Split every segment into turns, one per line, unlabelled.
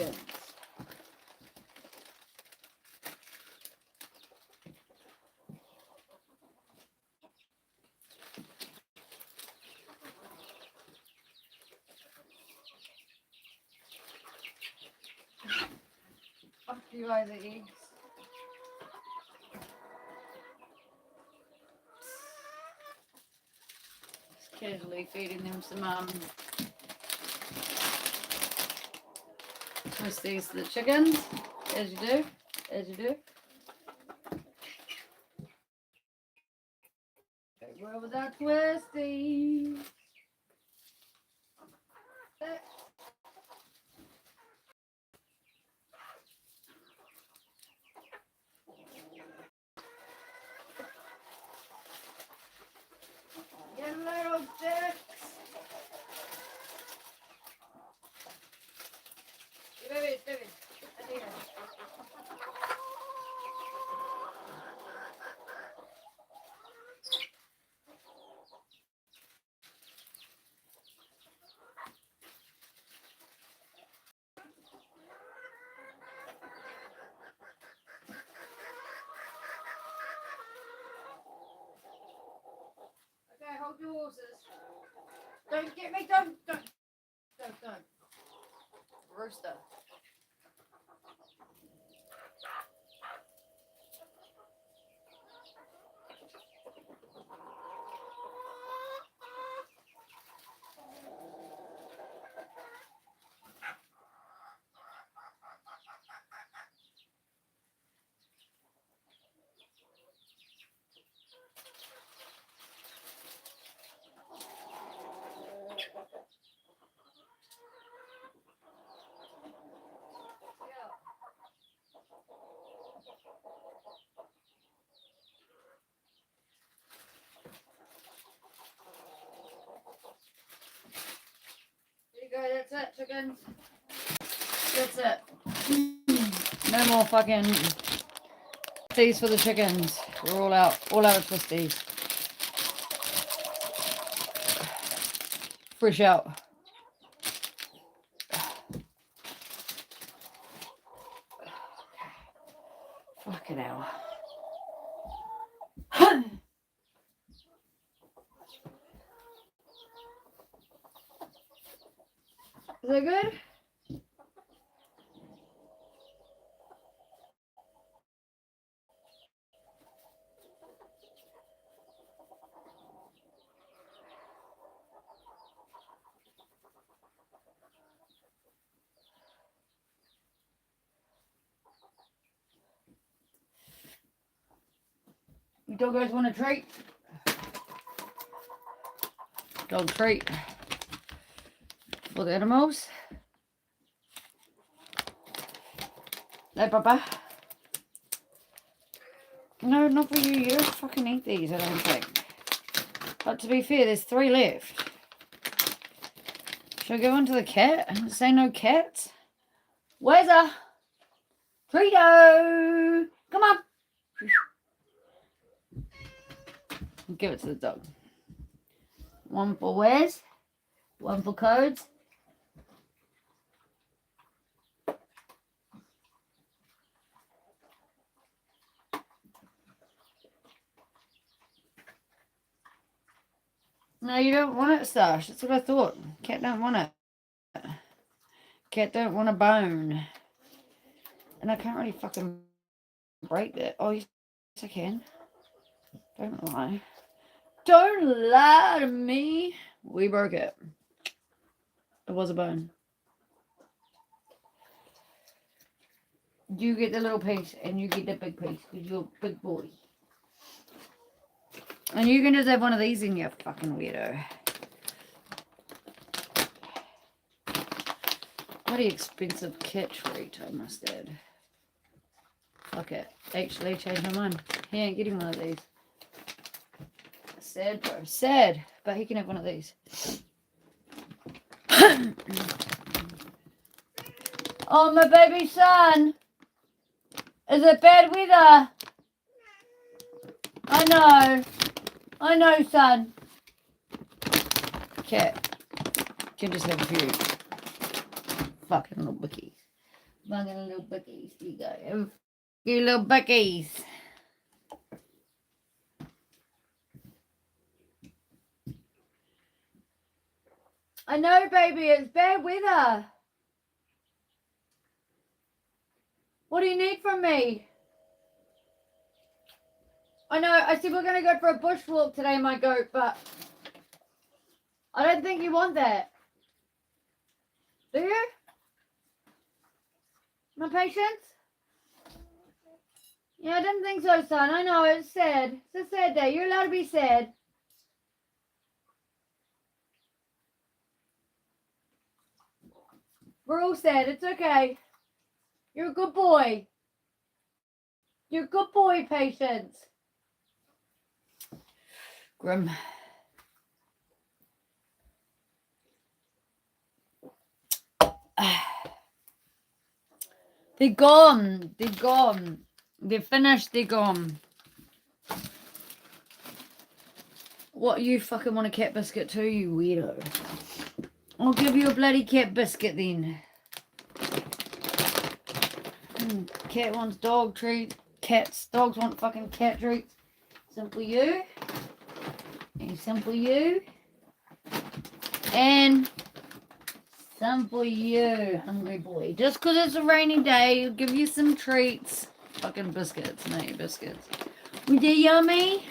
chickens. Fuck you, Isaac eggs. Just casually feeding them some twisties to the chickens, as you do, as you do. Well, with that twisty. You little dicks. Baby. Okay, hold your horses. Don't get me, don't. Rooster. There you go, that's it, chickens. That's it. No more fucking twisties for the chickens. We're all out of twisties. Fresh out. Fucking hell. Is that good? You doggos want a treat? Dog treat for the animals. No, Papa. No, not for you. You don't fucking eat these, I don't think. But to be fair, there's 3 left. Should I go on to the cat and say no cats? Where's a Frito? Come on. Give it to the dog. 1 for Wes. 1 for Codes. No, you don't want it, Stash. That's what I thought. Cat don't want it. Cat don't want a bone. And I can't really fucking break that. Oh, yes, I can. Don't lie. Don't lie to me. We broke it. It was a bone. You get the little piece and you get the big piece because you're a big boy. And you can just have one of these in your fucking weirdo. Bloody expensive cat treat, I must add. Fuck it. Actually, changed my mind. He ain't getting one of these. Sad, bro. Sad. But he can have one of these. Oh, my baby son. Is it bad weather? I know, son. Cat. Can just have a few fucking little bookies. Fucking little bickies. You go. You little bickies. I know, baby. It's bad weather. What do you need from me? I know. I said we're going to go for a bushwalk today, my goat, but I don't think you want that. Do you? My patience? Yeah, I didn't think so, son. I know. It's sad. It's a sad day. You're allowed to be sad. We're all sad. It's okay. You're a good boy. You're a good boy, Patience. Grim. They're gone. They're gone. They're finished. They're gone. What, you fucking want a cat biscuit too, you weirdo? I'll give you a bloody cat biscuit then. Cat wants dog treats. Dogs want fucking cat treats. Simple you. And simple you. And simple you, hungry boy. Just because it's a rainy day, I'll give you some treats. Fucking biscuits, mate, biscuits. Was it yummy?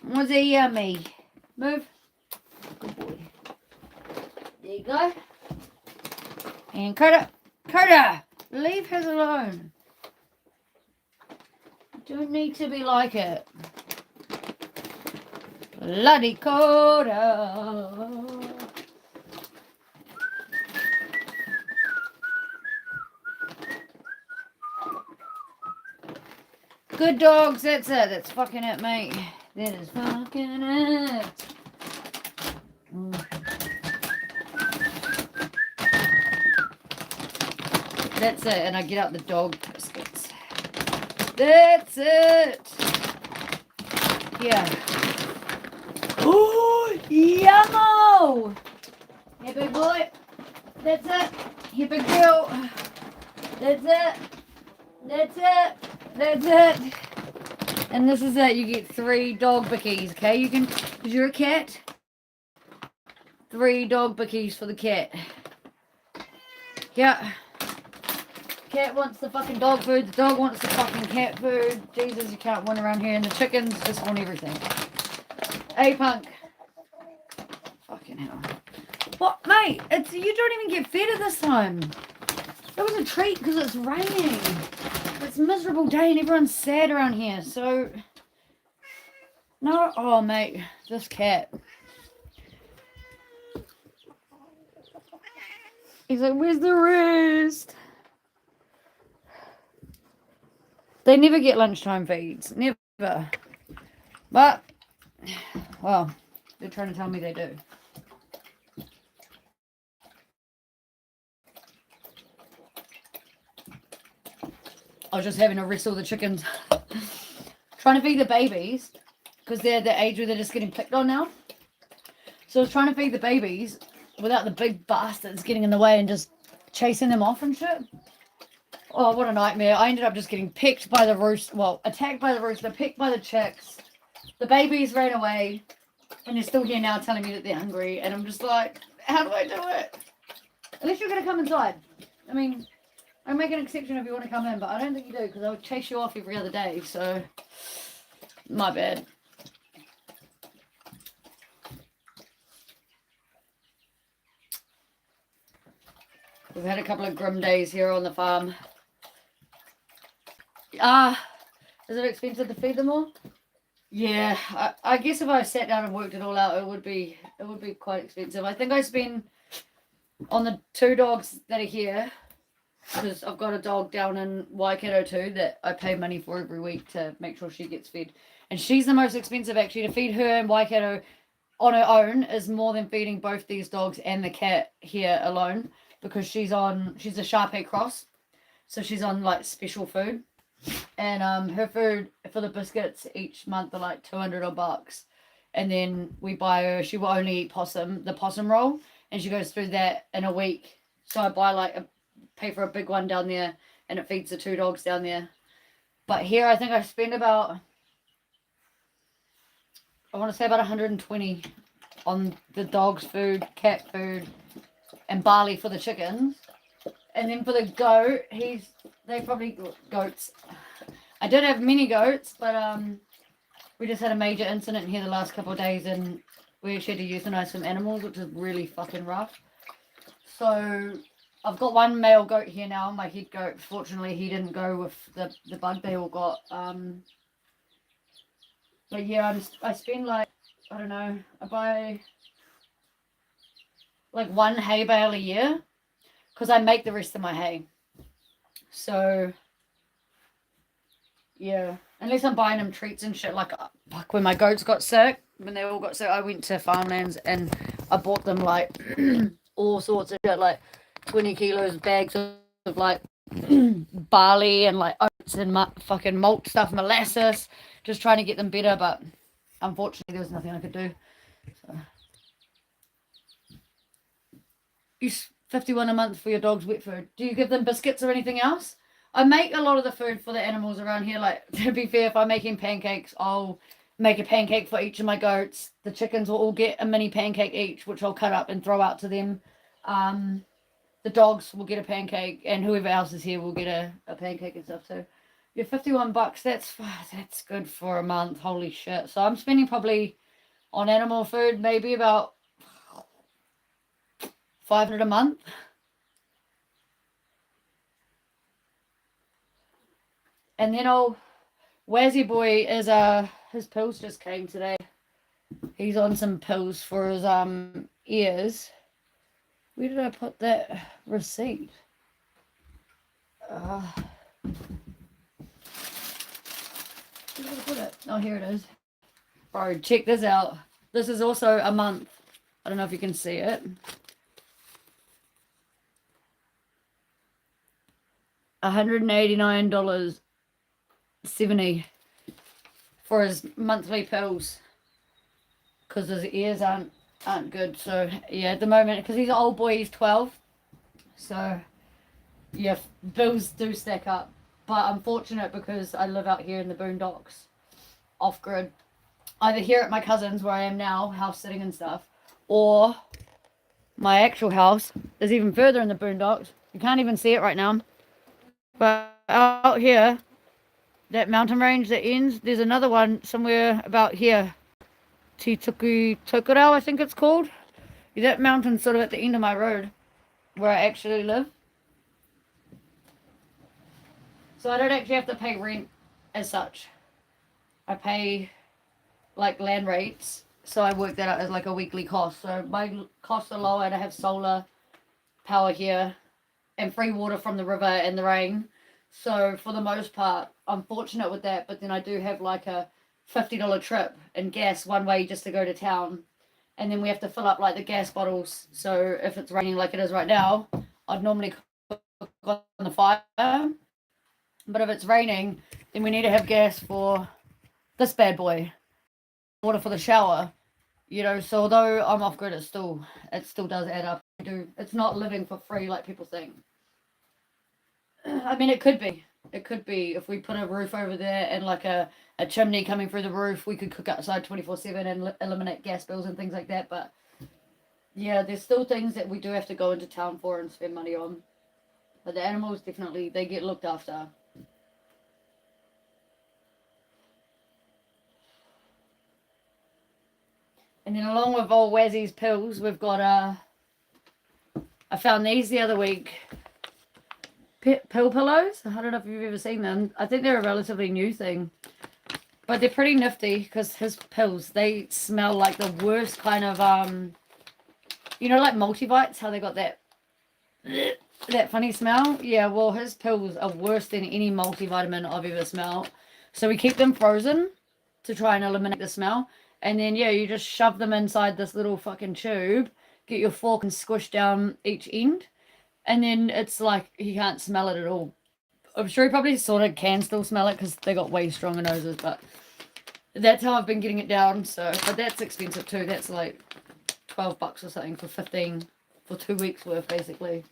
Was it yummy? Move. Good boy. There you go. And Coda. Coda! Leave her alone. You don't need to be like it. Bloody Coda. Good dogs, that's it. That's fucking it, mate. That is fucking it. That's it, and I get out the dog biscuits. That's it. Yeah. Oh, yummo! Here, big boy. That's it. Here, big girl. That's it. That's it. That's it. And this is it. You get 3 dog bickies, okay? You can, because you're a cat. 3 dog bickies for the cat. Yeah. Cat wants the fucking dog food. The dog wants the fucking cat food. Jesus, you can't win around here. And the chickens just want everything. Hey, punk. Fucking hell. What, mate? You don't even get fed at this time. It was a treat because it's raining. It's a miserable day and everyone's sad around here. So, no. Oh, mate. This cat. He's like, where's the rest? They never get lunchtime feeds. Never. But, well, they're trying to tell me they do. I was just having to wrestle the chickens. Trying to feed the babies. Because they're the age where they're just getting picked on now. So I was trying to feed the babies without the big bastards getting in the way and just chasing them off and shit. Oh, what a nightmare. I ended up just getting picked by the rooster. Well, attacked by the rooster, picked by the chicks. The babies ran away. And they're still here now telling me that they're hungry. And I'm just like, how do I do it? Unless you're going to come inside. I mean, I'll make an exception if you want to come in. But I don't think you do because I would chase you off every other day. So, my bad. We've had a couple of grim days here on the farm. Is it expensive to feed them all? Yeah, I guess if I sat down and worked it all out, it would be quite expensive. I think I spend on the 2 dogs that are here, because I've got a dog down in Waikato too that I pay money for every week to make sure she gets fed. And she's the most expensive actually. To feed her in Waikato on her own is more than feeding both these dogs and the cat here alone, because she's a Shar-Pei cross. So she's on like special food. And her food for the biscuits each month are like $200 and then we buy her, she will only eat the possum roll, and she goes through that in a week. So I buy like pay for a big one down there, and it feeds the 2 dogs down there. But here, I think I spend about, I want to say about 120 on the dog's food, cat food, and barley for the chickens. And then for the goat, they probably, goats. I did have mini goats, but we just had a major incident here the last couple of days, and we actually had to euthanize some animals, which is really fucking rough. So I've got one male goat here now, my head goat. Fortunately, he didn't go with the bug they all got. But yeah, I spend like, I don't know, I buy like 1 hay bale a year, because I make the rest of my hay. So yeah, unless I'm buying them treats and shit, like when my goats got sick, when they all got sick, I went to Farmlands and I bought them like all sorts of shit, like 20 kilos bags of like barley and like oats and fucking malt stuff, molasses, just trying to get them better. But unfortunately, there was nothing I could do. So. Use 51 a month for your dog's wet food. Do you give them biscuits or anything else? I make a lot of the food for the animals around here. Like, to be fair, if I'm making pancakes, I'll make a pancake for each of my goats. The chickens will all get a mini pancake each, which I'll cut up and throw out to them. The dogs will get a pancake, and whoever else is here will get a pancake and stuff. So, yeah, $51. That's good for a month. Holy shit! So I'm spending probably on animal food maybe about $500 a month. And then Wazzy boy is his pills just came today. He's on some pills for his ears. Where did I put that receipt? Where did I put it? Oh, here it is. Bro, check this out. This is also a month. I don't know if you can see it. $189.70 for his monthly pills, because his ears aren't good. So yeah, at the moment, because he's an old boy, he's 12, so yeah, bills do stack up. But I'm fortunate because I live out here in the boondocks, off grid, either here at my cousin's where I am now, house sitting and stuff, or my actual house is even further in the boondocks. You can't even see it right now, but out here, that mountain range that ends, there's another one somewhere about here. Tokurau, I think it's called. That mountain's sort of at the end of my road where I actually live. So I don't actually have to pay rent as such. I pay like land rates. So I work that out as like a weekly cost. So my costs are lower, and I have solar power here and free water from the river and the rain. So for the most part, I'm fortunate with that. But then I do have like a $50 trip in gas one way just to go to town. And then we have to fill up like the gas bottles. So if it's raining like it is right now, I'd normally cook on the fire. But if it's raining, then we need to have gas for this bad boy. Water for the shower. You know, so although I'm off grid, it still does add up. It's not living for free like people think. I mean, it could be. It could be if we put a roof over there and like a chimney coming through the roof, we could cook outside 24/7 and eliminate gas bills and things like that. But yeah, there's still things that we do have to go into town for and spend money on. But the animals, definitely, they get looked after. And then along with old Wazzy's pills, we've got I found these the other week. Pill pillows. I don't know if you've ever seen them. I think they're a relatively new thing, but they're pretty nifty because his pills, they smell like the worst kind of you know, like multivites, how they got that funny smell. Yeah, well, his pills are worse than any multivitamin I've ever smelled. So we keep them frozen to try and eliminate the smell, and then yeah, you just shove them inside this little fucking tube, get your fork and squish down each end. And then it's like he can't smell it at all. I'm sure he probably sort of can still smell it because they got way stronger noses, but that's how I've been getting it down. So, but that's expensive too. That's like $12 or something for 15 for 2 weeks worth, basically.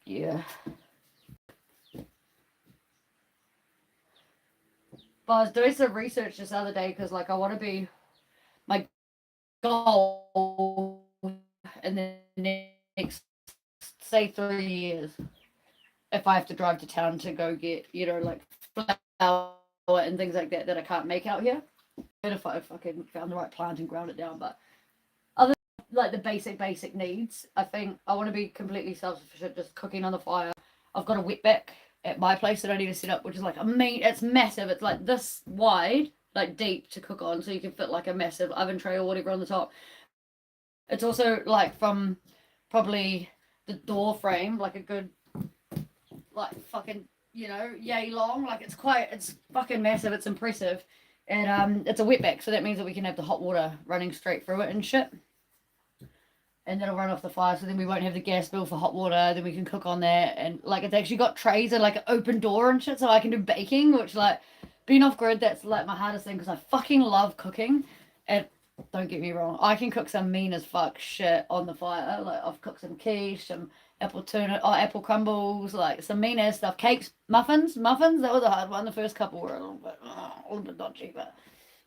Yeah. But I was doing some research this other day because, like, I want to be my goal in the next, say, 3 years. If I have to drive to town to go get, you know, like flour and things like that I can't make out here. If I fucking found the right plant and ground it down, but other than, like the basic needs, I think I want to be completely self-sufficient, just cooking on the fire. I've got a wetback at my place that I need to set up, which is like it's massive. It's like this wide, like deep to cook on, so you can fit like a massive oven tray or whatever on the top. It's also like from probably the door frame, like a good, like fucking, you know, yay long. Like it's fucking massive. It's impressive. And it's a wetback, so that means that we can have the hot water running straight through it and shit. And that'll run off the fire, so then we won't have the gas bill for hot water. Then we can cook on that, and like it's actually got trays and like an open door and shit, so I can do baking. Which like being off grid, that's like my hardest thing because I fucking love cooking. And don't get me wrong, I can cook some mean as fuck shit on the fire. Like I've cooked some quiche, some apple crumbles, like some mean ass stuff. Cakes, muffins. That was a hard one. The first couple were a little bit dodgy, but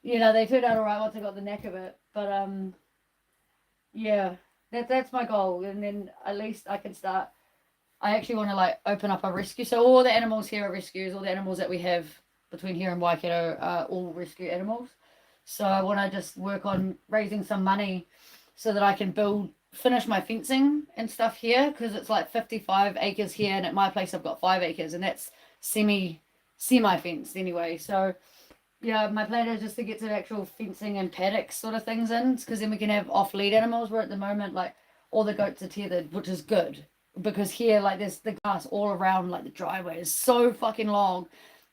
you know they turned out alright once I got the knack of it. But yeah. That's my goal, and then at least I can start. I actually want to like open up a rescue. So all the animals here are rescues. All the animals that we have between here and Waikato are all rescue animals. So I want to just work on raising some money so that I can finish my fencing and stuff here, because it's like 55 acres here, and at my place I've got 5 acres, and that's semi fenced anyway. So yeah, my plan is just to get to the actual fencing and paddocks sort of things in, because then we can have off-lead animals, where at the moment, like, all the goats are tethered, which is good. Because here, like, there's the grass all around, like, the driveway is so fucking long.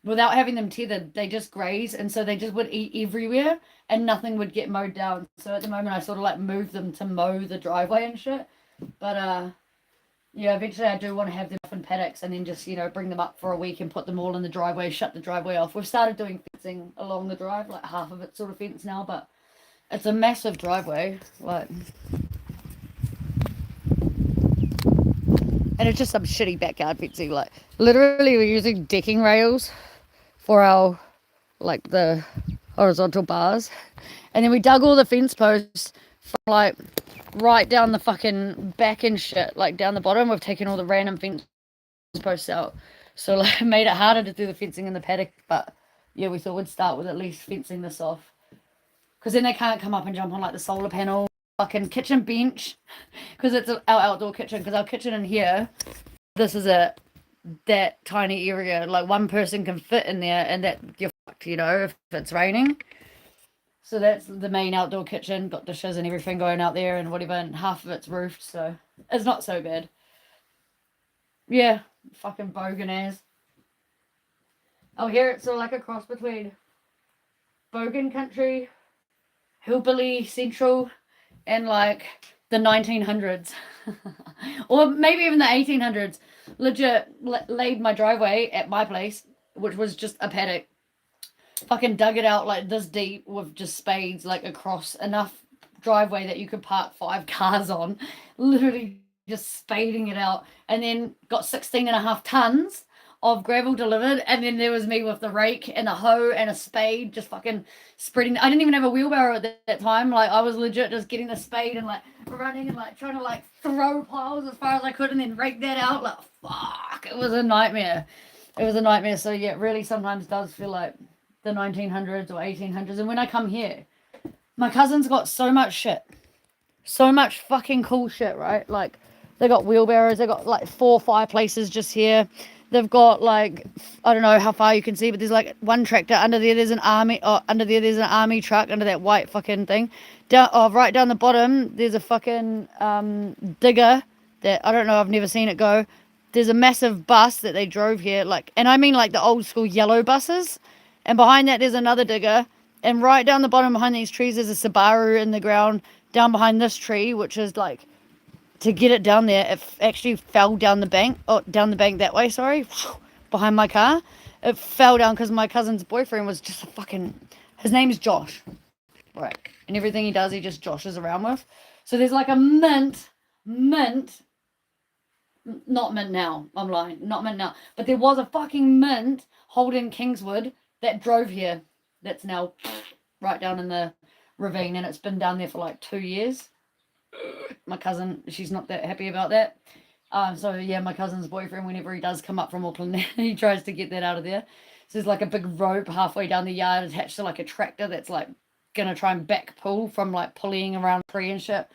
Without having them tethered, they just graze, and so they just would eat everywhere, and nothing would get mowed down. So at the moment, I sort of, like, move them to mow the driveway and shit. But, yeah, eventually I do want to have them off in paddocks and then just, you know, bring them up for a week and put them all in the driveway, shut the driveway off. We've started doing fencing along the drive, like half of it's sort of fenced now, but it's a massive driveway, like, and it's just some shitty backyard fencing. Like, literally we're using decking rails for our, like, the horizontal bars, and then we dug all the fence posts from, like, right down the fucking back and shit, like down the bottom. We've taken all the random fence posts out, so like made it harder to do the fencing in the paddock. But yeah, we thought we'd start with at least fencing this off, because then they can't come up and jump on like the solar panel, fucking kitchen bench, because it's our outdoor kitchen. Because our kitchen in here, this is that tiny area, like one person can fit in there, and that you're fucked, you know, if it's raining. So that's the main outdoor kitchen, got dishes and everything going out there and whatever, and half of it's roofed, so it's not so bad. Yeah, fucking bogan ass. Oh, here it's sort of like a cross between bogan country, hillbilly central, and like the 1900s. Or maybe even the 1800s. Legit laid my driveway at my place, which was just a paddock. Fucking dug it out like this deep with just spades, like across enough driveway that you could park 5 cars on. Literally just spading it out, and then got 16.5 tons of gravel delivered, and then there was me with the rake and a hoe and a spade, just fucking spreading. I didn't even have a wheelbarrow at that time. Like, I was legit just getting the spade and like running and like trying to like throw piles as far as I could, and then rake that out. Like, fuck, it was a nightmare. So yeah, it really sometimes does feel like the 1900s or 1800s. And when I come here, my cousin's got so much shit, so much fucking cool shit, right? Like, they got wheelbarrows, they got like 4 fireplaces just here. They've got like, I don't know how far you can see, but there's like one tractor under there. There's an army, under there there's an army truck under that white fucking thing. Right down the bottom there's a fucking digger that I don't know. I've never seen it go. There's a massive bus that they drove here, like, and I mean like the old school yellow buses. And behind that there's another digger. And right down the bottom behind these trees there's a Subaru in the ground. Down behind this tree, which is like, to get it down there, it actually fell down the bank. Oh, down the bank that way, sorry. Behind my car. It fell down because my cousin's boyfriend was just a fucking... His name's Josh. Right. And everything he does, he just joshes around with. So there's like a mint Not mint now. I'm lying. Not mint now. But there was a fucking mint holding Kingswood that drove here. That's now right down in the ravine, and it's been down there for like 2 years. My cousin, she's not that happy about that. So yeah, my cousin's boyfriend, whenever he does come up from Auckland, he tries to get that out of there. So there's like a big rope halfway down the yard attached to like a tractor that's like gonna try and back pull from like pulleying around tree and shit.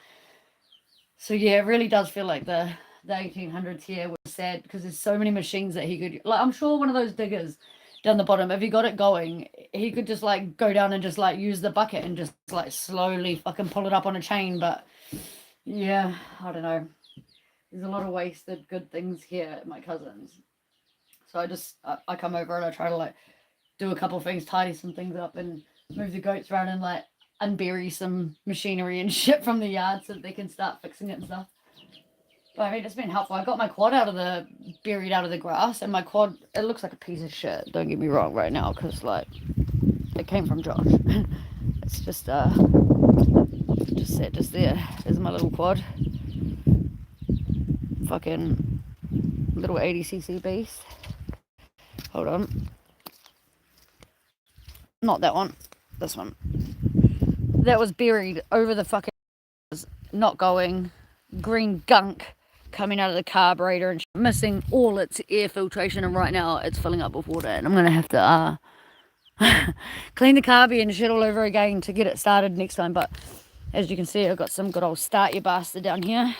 So yeah, it really does feel like the 1800s here was sad because there's so many machines that he could like. I'm sure one of those diggers down the bottom, if he got it going, he could just like go down and just like use the bucket and just like slowly fucking pull it up on a chain. But yeah, I don't know. There's a lot of wasted good things here at my cousin's. So I come over and I try to like do a couple of things, tidy some things up and move the goats around and like unbury some machinery and shit from the yard so that they can start fixing it and stuff. But I mean, it's been helpful. I got my quad buried out of the grass, and my quad, it looks like a piece of shit. Don't get me wrong right now, because like, it came from Josh. It's just set just there. There's my little quad. Fucking little 80cc beast. Hold on. Not that one. This one. That was buried over the fucking, not going, green gunk coming out of the carburetor and missing all its air filtration, and right now it's filling up with water, and I'm gonna have to clean the carby and shit all over again to get it started next time. But as you can see, I've got some good old Start Your Bastard down here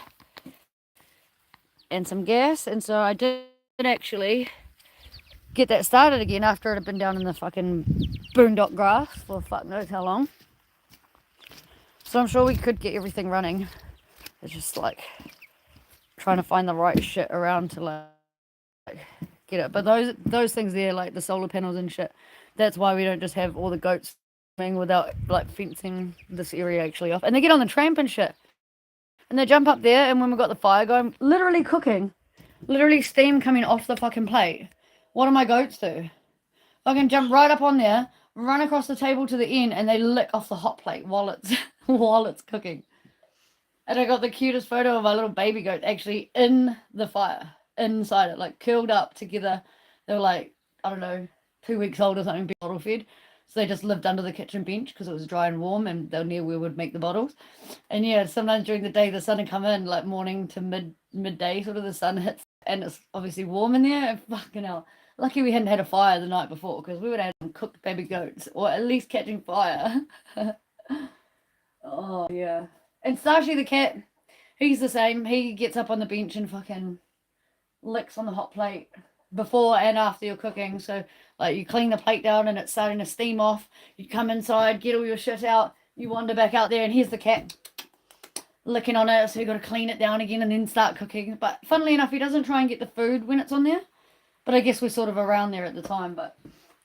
and some gas, and so I did actually get that started again after it had been down in the fucking boondock grass for fuck knows how long. So I'm sure we could get everything running. It's just like trying to find the right shit around to like get it. But those things there, like the solar panels and shit, that's why we don't just have all the goats without like fencing this area actually off. And they get on the tramp and shit. And they jump up there, and when we've got the fire going, literally cooking, literally steam coming off the fucking plate. What do my goats do? I can jump right up on there, run across the table to the end, and they lick off the hot plate while it's cooking. And I got the cutest photo of my little baby goat actually in the fire, inside it, like curled up together. They were like, I don't know, 2 weeks old or something, bottle fed. So they just lived under the kitchen bench because it was dry and warm, and they were near where we'd make the bottles. And yeah, sometimes during the day the sun would come in, like morning to midday, sort of the sun hits, and it's obviously warm in there. And fucking hell, lucky we hadn't had a fire the night before, because we would have some cooked baby goats, or at least catching fire. Oh yeah. And Sashi the cat, he's the same. He gets up on the bench and fucking licks on the hot plate before and after you're cooking. So like you clean the plate down and it's starting to steam off. You come inside, get all your shit out, you wander back out there, and here's the cat licking on it. So you got to clean it down again and then start cooking. But funnily enough, he doesn't try and get the food when it's on there. But I guess we're sort of around there at the time. But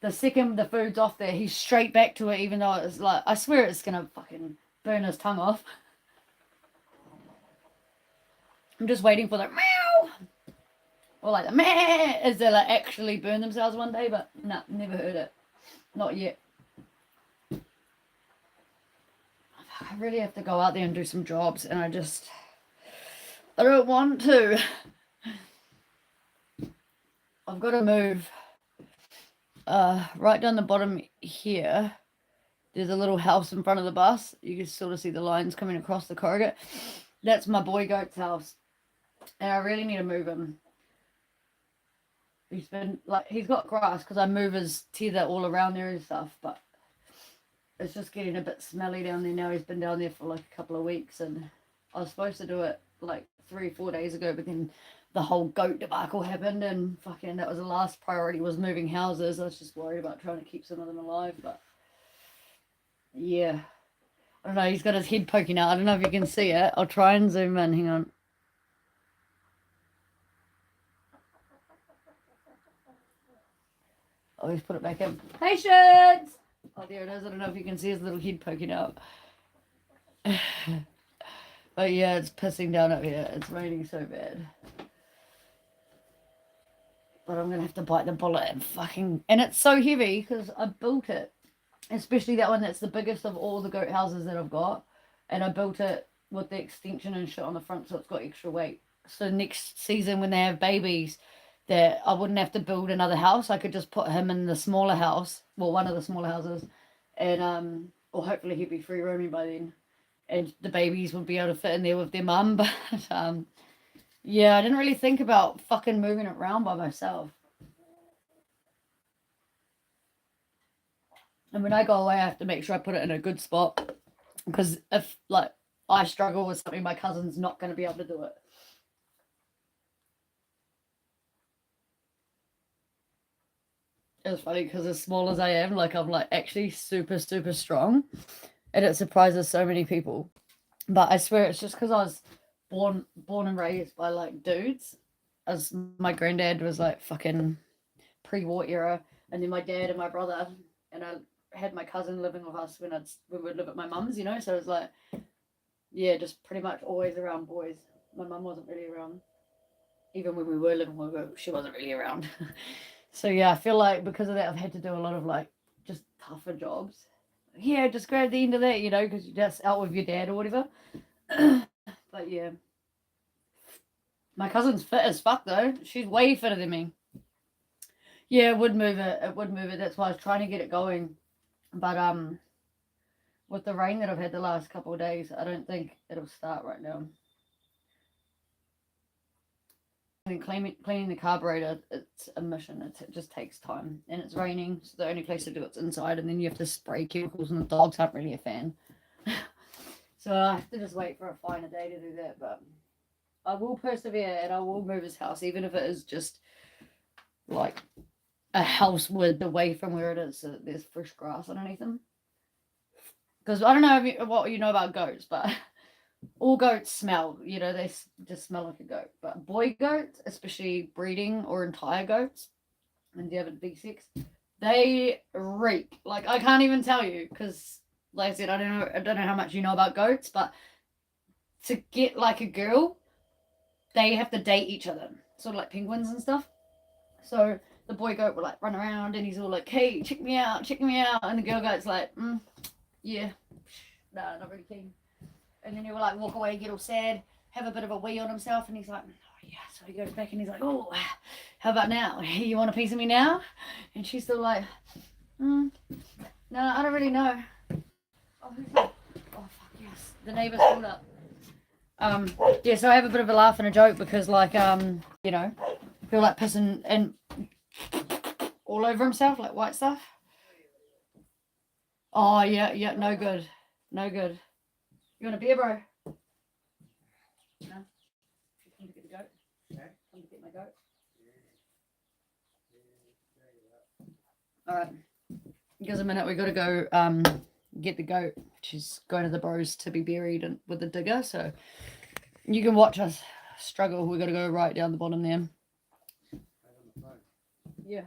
the second the food's off there, he's straight back to it, even though it's like, I swear it's going to fucking burn his tongue off. I'm just waiting for the meow, or like the meh, as they'll like actually burn themselves one day, but nah, never heard it. Not yet. I really have to go out there and do some jobs, and I don't want to. I've got to move right down the bottom here. There's a little house in front of the bus. You can sort of see the lines coming across the corrugate. That's my boy goat's house. And I really need to move him. He's got grass because I move his tether all around there and stuff, but it's just getting a bit smelly down there now. He's been down there for like a couple of weeks, and I was supposed to do it like 3-4 days ago, but then the whole goat debacle happened, and fucking that was the last priority, was moving houses. I was just worried about trying to keep some of them alive, but yeah. I don't know, he's got his head poking out. I don't know if you can see it. I'll try and zoom in. Hang on. Oh, he's put it back in. Patience! Oh, there it is. I don't know if you can see his little head poking out. But yeah, it's pissing down up here. It's raining so bad. But I'm going to have to bite the bullet and fucking... And it's so heavy because I built it. Especially that one that's the biggest of all the goat houses that I've got. And I built it with the extension and shit on the front, so it's got extra weight. So next season when they have babies, that I wouldn't have to build another house. I could just put him in the smaller house, well, one of the smaller houses, and or hopefully he'd be free roaming by then, and the babies would be able to fit in there with their mum. But yeah, I didn't really think about fucking moving it around by myself. And when I go away, I have to make sure I put it in a good spot because if like I struggle with something, my cousin's not going to be able to do it. It's funny because as small as I am, like I'm like actually super super strong, and it surprises so many people. But I swear it's just because I was born and raised by like dudes. As my granddad was like fucking pre-war era, and then my dad and my brother, and I had my cousin living with us when we would live at my mum's, you know. So it was like, yeah, just pretty much always around boys. My mum wasn't really around, even when we were living with her. She wasn't really around. So yeah, I feel like because of that, I've had to do a lot of like just tougher jobs. Yeah, just grab the end of that, you know, because you're just out with your dad or whatever. But yeah, my cousin's fit as fuck though. She's way fitter than me. Yeah, it would move it. It would move it. That's why I was trying to get it going. But with the rain that I've had the last couple of days, I don't think it'll start right now. And cleaning the carburetor, it's a mission. It just takes time, and it's raining, so the only place to do it's inside, and then you have to spray chemicals, and the dogs aren't really a fan. So I have to just wait for a finer day to do that. But I will persevere, and I will move his house, even if it is just like a house with away from where it is, so that there's fresh grass underneath them. Because I don't know what you know about goats, but all goats smell. You know, they just smell like a goat. But boy goats, especially breeding or entire goats, and the other big six, they reek. Like I can't even tell you because, like I said, I don't know how much you know about goats, but to get like a girl, they have to date each other, sort of like penguins and stuff. So the boy goat will like run around and he's all like, "Hey, check me out," and the girl goat's like, "Yeah, no, not really keen." And then he will like walk away, get all sad, have a bit of a wee on himself, and he's like, "Oh yeah." So he goes back and he's like, "Oh, how about now? You want a piece of me now?" And she's still like, "No, I don't really know." Oh, who's that? Oh fuck yes, the neighbours pulled up. Um, yeah, so I have a bit of a laugh and a joke because like you know, feel like pissing and all over himself like white stuff. Oh yeah, yeah, no good, no good. You want a beer, bro? No. Come to get the goat. Come to get my goat. All right. Give us a minute. We got to go get the goat. She's going to the bros to be buried with the digger. So you can watch us struggle. We got to go right down the bottom there. Yeah.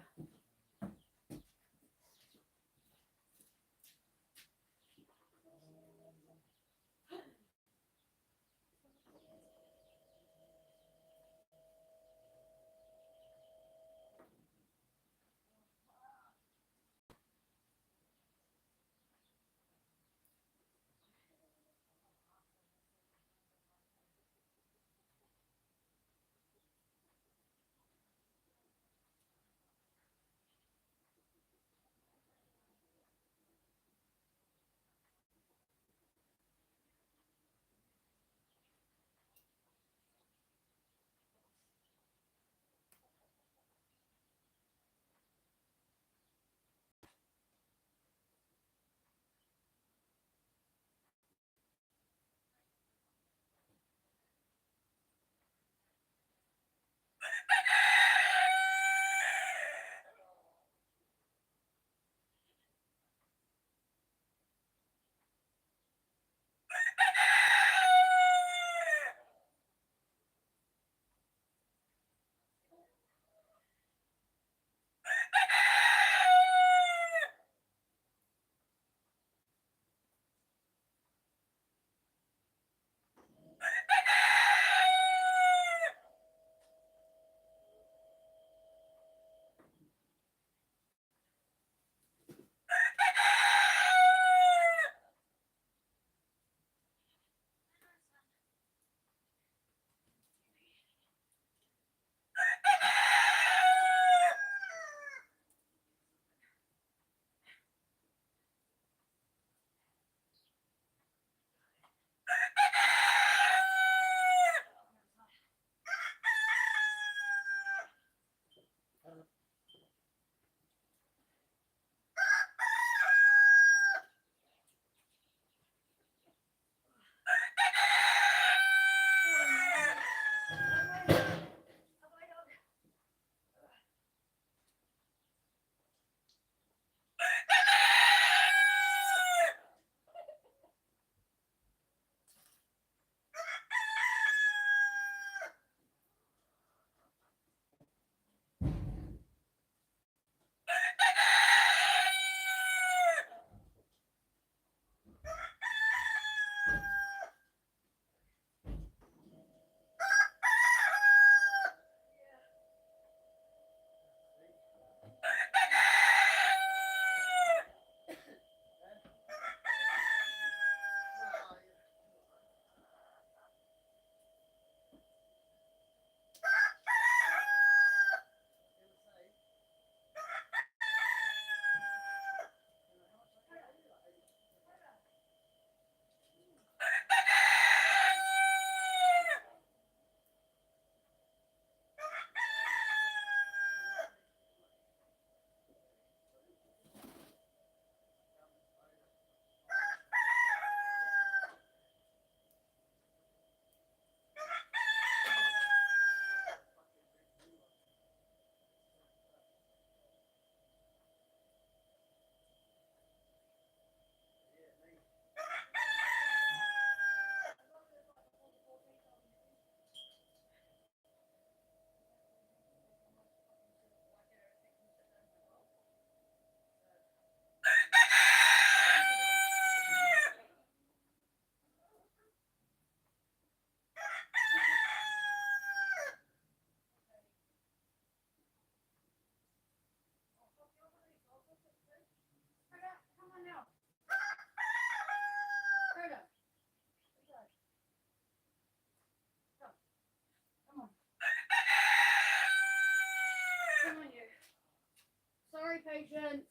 Patient.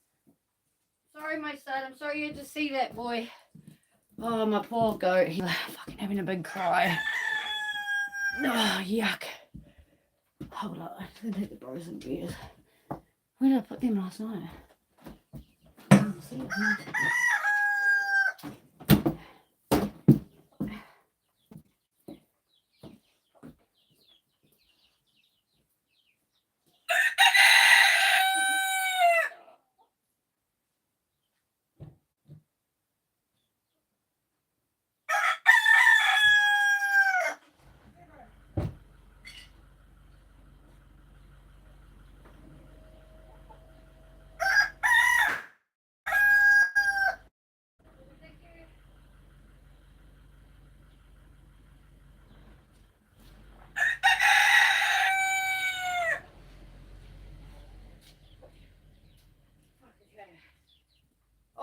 Sorry, my son. I'm sorry you had to see that, boy. Oh, my poor goat. He's fucking having a big cry. Oh, yuck. Hold on. I'm going to take the bros and beers. Where did I put them last night?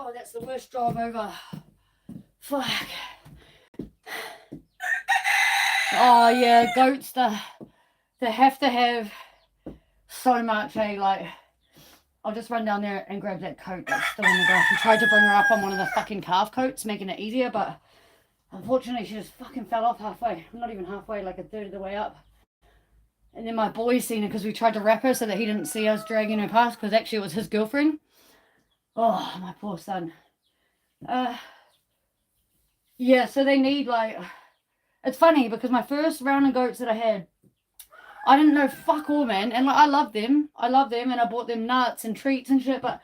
Oh, that's the worst drive over. Fuck. Oh yeah, goats, they have to have so much, like, I'll just run down there and grab that coat that's still in the grass. I tried to bring her up on one of the fucking calf coats, making it easier, but unfortunately she just fucking fell off halfway. Not even halfway, like a third of the way up. And then my boy seen her because we tried to wrap her so that he didn't see us dragging her past, because actually it was his girlfriend. Oh, my poor son. Yeah, so they need, like, it's funny because my first round of goats that I had, I didn't know fuck all, man. And like, I love them, and I bought them nuts and treats and shit, but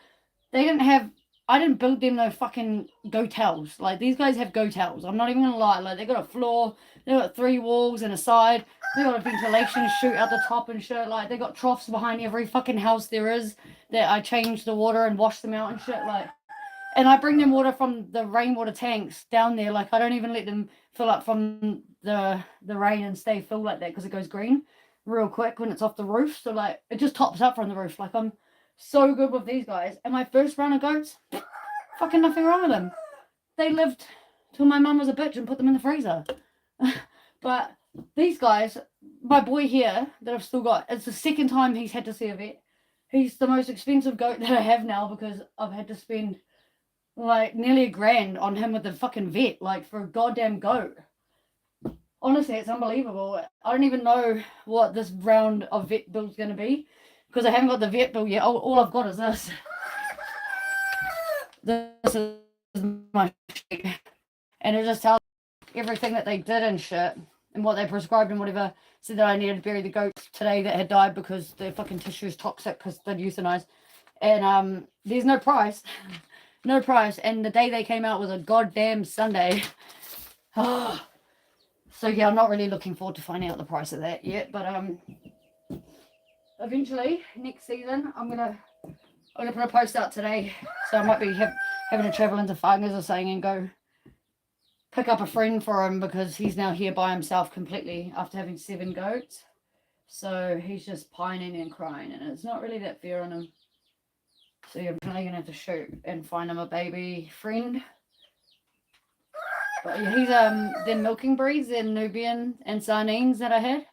they didn't have, I didn't build them no fucking goatels. Like, these guys have goatels. I'm not even gonna lie. Like, they got a floor, they got 3 walls and a side, they got a ventilation chute out the top and shit. Like, they got troughs behind every fucking house there is that I change the water and wash them out and shit. Like, and I bring them water from the rainwater tanks down there. Like, I don't even let them fill up from the rain and stay full like that, because it goes green real quick when it's off the roof. So like, it just tops up from the roof. Like, I'm so good with these guys. And my first round of goats, fucking nothing wrong with them. They lived till my mum was a bitch and put them in the freezer. But these guys, my boy here that I've still got, it's the second time he's had to see a vet. He's the most expensive goat that I have now, because I've had to spend like nearly $1,000 on him with the fucking vet, like, for a goddamn goat. Honestly, it's unbelievable. I don't even know what this round of vet bill's going to be, because I haven't got the vet bill yet. All I've got is this. This is my sheet. And it just tells everything that they did and shit, and what they prescribed and whatever. Said that I needed to bury the goats today that had died because their fucking tissue is toxic because they'd euthanized. And there's no price. No price. And the day they came out was a goddamn Sunday. Oh. So yeah, I'm not really looking forward to finding out the price of that yet, but eventually next season I'm gonna put a post out today, so I might be having to travel into Whangas or something and go pick up a friend for him, because he's now here by himself completely after having 7 goats. So he's just pining and crying, and it's not really that fair on him. So yeah, I'm probably gonna have to shoot and find him a baby friend. But yeah, he's the milking breeds, the Nubian and Sarnines that I had,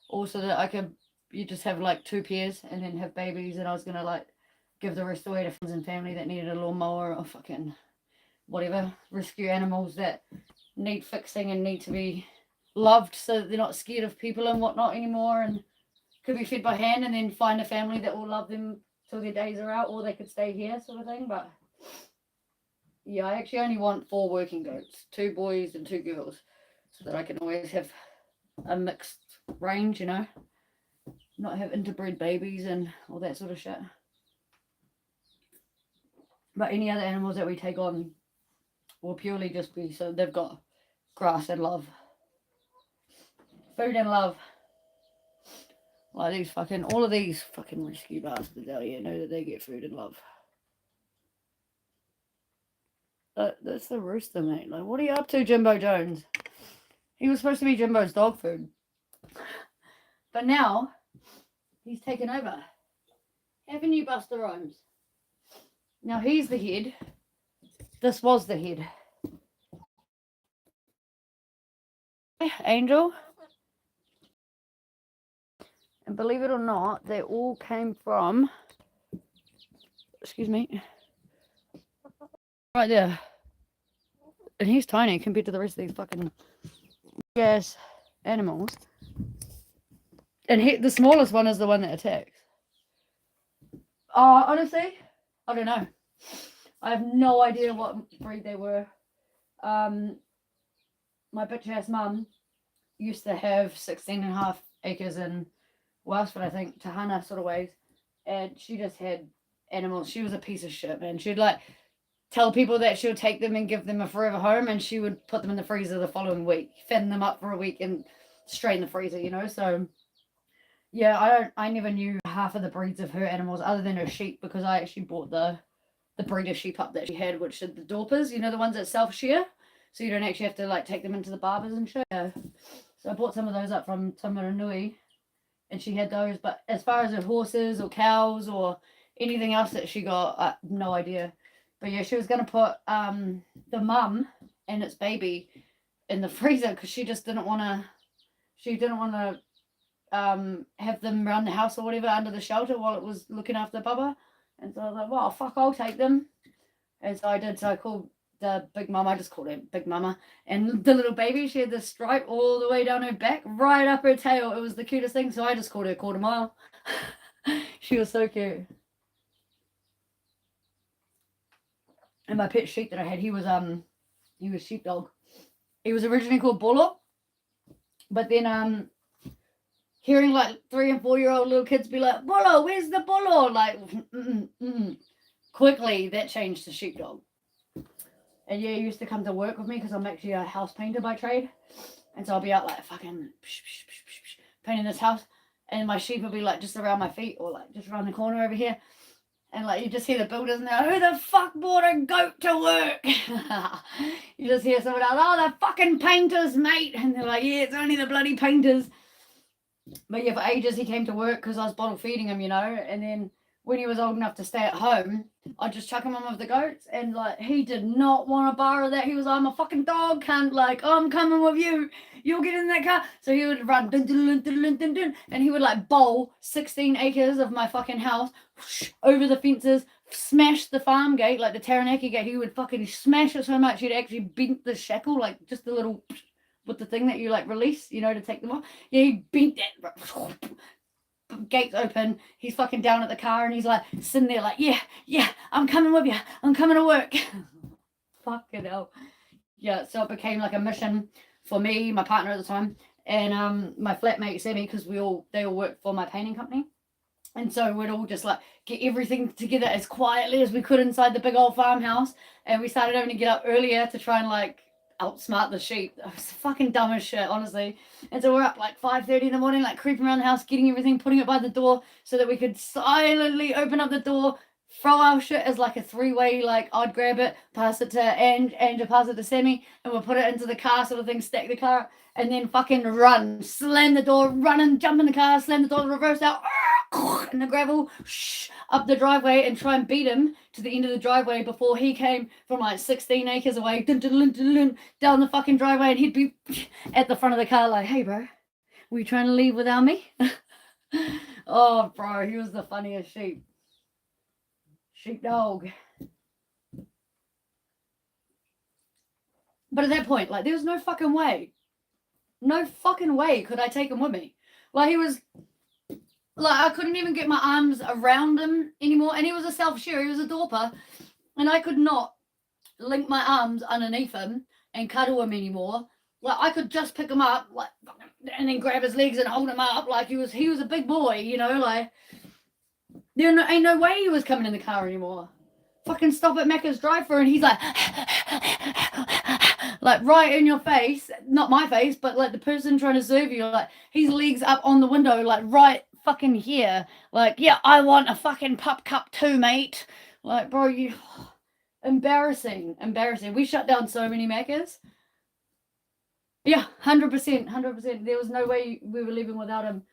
also that I could, you just have like 2 pairs and then have babies, and I was gonna like give the rest away to friends and family that needed a lawnmower or fucking whatever, rescue animals that need fixing and need to be loved so that they're not scared of people and whatnot anymore, and could be fed by hand, and then find a family that will love them till their days are out, or they could stay here, sort of thing. But yeah, I actually only want 4 working goats, 2 boys and 2 girls, so that I can always have a mixed range, you know, not have interbred babies and all that sort of shit. But any other animals that we take on will purely just be so they've got grass and love, food and love. Like these fucking, all of these fucking rescue bastards out here know that they get food and love. That's the rooster, mate. Like, what are you up to, Jimbo Jones? He was supposed to be Jimbo's dog food. But now, he's taken over. Haven't you, Buster Rhymes? Now he's the head. This was the head. Angel. And believe it or not, they all came from excuse me, right there. And he's tiny compared to the rest of these fucking yes animals. And the smallest one is the one that attacks. Honestly, I don't know. I have no idea what breed they were. My bitch ass mum used to have 16.5 acres in Westford, I think, Tahana sort of ways. And she just had animals. She was a piece of shit, man. She'd like tell people that she would take them and give them a forever home, and she would put them in the freezer the following week, fatten them up for a week and straight in the freezer, you know. So yeah, I never knew half of the breeds of her animals other than her sheep, because I actually bought the breed of sheep up that she had, which are the Dorpers, you know, the ones that self-shear, so you don't actually have to like take them into the barbers and shit. Yeah. So I bought some of those up from Tamaranui, and she had those. But as far as her horses or cows or anything else that she got, I have no idea. But yeah, she was gonna put the mum and its baby in the freezer because she just didn't want to. She didn't want to have them around the house or whatever under the shelter while it was looking after Bubba. And so I was like, well, fuck, I'll take them. And so I did. So I called the big mama. I just called her Big Mama. And the little baby, she had this stripe all the way down her back, right up her tail. It was the cutest thing. So I just called her Quarter Mile. She was so cute. And my pet sheep that I had, he was sheepdog. He was originally called Bolo, but then hearing like 3 and 4 year old little kids be like, Bolo, where's the Bolo? Like, quickly that changed to sheepdog. And yeah, he used to come to work with me because I'm actually a house painter by trade. And so I'll be out like fucking painting this house, and my sheep will be like just around my feet or like just around the corner over here. And like you just hear the builders and they're like, who the fuck brought a goat to work? You just hear someone else, oh, the fucking painters, mate. And they're like, yeah, it's only the bloody painters. But yeah, for ages he came to work because I was bottle feeding him, you know. And then when he was old enough to stay at home, I'd just chuck him on with the goats. And like he did not want a bar of that. He was like, I'm a fucking dog, cunt. Like, oh, I'm coming with you. You'll get in that car. So he would run dun, dun, dun, dun, dun, dun, and he would like bowl 16 acres of my fucking house whoosh, over the fences, smash the farm gate, like the Taranaki gate. He would fucking smash it so much he'd actually bent the shackle, like just a little with the thing that you like release, you know, to take them off. Yeah, he bent that. Gates open. He's fucking down at the car and he's like sitting there like, yeah, I'm coming with you. I'm coming to work. Fucking hell. Yeah, so it became like a mission for me, my partner at the time, and my flatmate Sammy, because they all worked for my painting company. And so we'd all just like get everything together as quietly as we could inside the big old farmhouse. And we started having to get up earlier to try and like outsmart the sheep. It was fucking dumb as shit, honestly. And so we're up like 5:30 in the morning, like creeping around the house, getting everything, putting it by the door so that we could silently open up the door, throw our shit as like a 3-way, like I'd grab it, pass it to Andrew, pass it to Sammy, and we'll put it into the car sort of thing, stack the car, and then fucking run, slam the door, run and jump in the car, slam the door, reverse out, in the gravel, up the driveway, and try and beat him to the end of the driveway before he came from like 16 acres away, down the fucking driveway, and he'd be at the front of the car like, hey bro, were you trying to leave without me? Oh bro, he was the funniest sheepdog. But at that point, like, there was no fucking way could I take him with me. Like, he was like, I couldn't even get my arms around him anymore. And he was a self-shearer, he was a Dorper, and I could not link my arms underneath him and cuddle him anymore. Like, I could just pick him up, like, and then grab his legs and hold him up. Like, he was a big boy, you know. Like, there ain't no way he was coming in the car anymore. Fucking stop at Macca's drive-thru, and he's like, like right in your face, not my face, but like the person trying to serve you, like his legs up on the window, like right fucking here, like, yeah, I want a fucking pup cup too, mate. Like, bro, you embarrassing. We shut down so many Macca's. Yeah, 100%. There was no way we were living without him.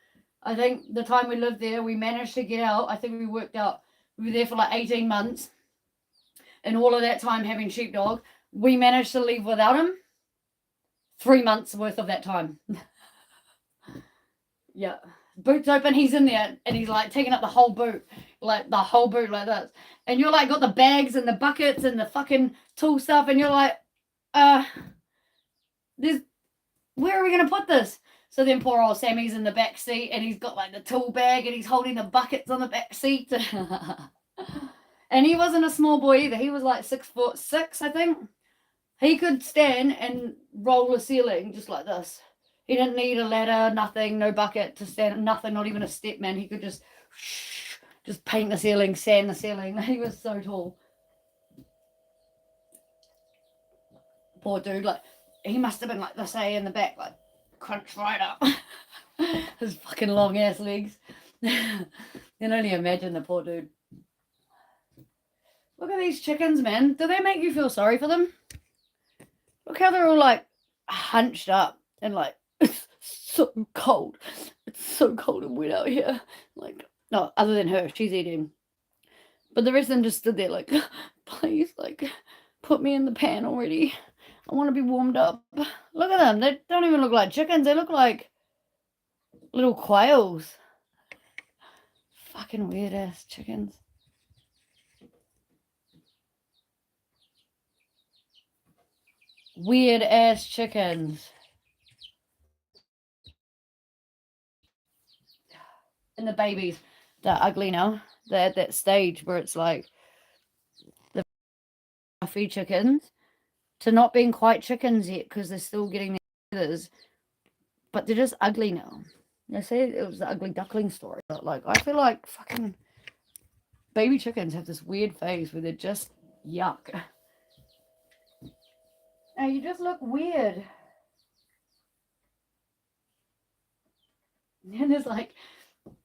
I think the time we lived there, we managed to get out. I think we worked out, we were there for like 18 months. And all of that time having sheepdog, we managed to leave without him 3 months worth of that time. Yeah. Boot's open, he's in there, and he's like taking up the whole boot, like this. And you're like got the bags and the buckets and the fucking tool stuff, and you're like, where are we gonna put this? So then poor old Sammy's in the back seat, and he's got like the tool bag, and he's holding the buckets on the back seat. And he wasn't a small boy either. He was like 6'6", I think. He could stand and roll a ceiling just like this. He didn't need a ladder, nothing, no bucket to stand, nothing, not even a step, man. He could just paint the ceiling, sand the ceiling. He was so tall. Poor dude, like, he must have been like this, in the back, like, crunched right up. His fucking long ass legs. You can only imagine the poor dude. Look at these chickens, man. Do they make you feel sorry for them? Look how they're all like hunched up and like, it's so cold. It's so cold and wet out here. Like, no, other than her, she's eating. But the rest of them just stood there like, please, like, put me in the pan already. I want to be warmed up. Look at them. They don't even look like chickens. They look like little quails. Fucking weird ass chickens. Weird ass chickens. And the babies, they're ugly now. They're at that stage where it's like the fluffy chickens to not being quite chickens yet because they're still getting their feathers, but they're just ugly now. They say it was the ugly duckling story, but like I feel like fucking baby chickens have this weird phase where they're just yuck. Now you just look weird. And there's like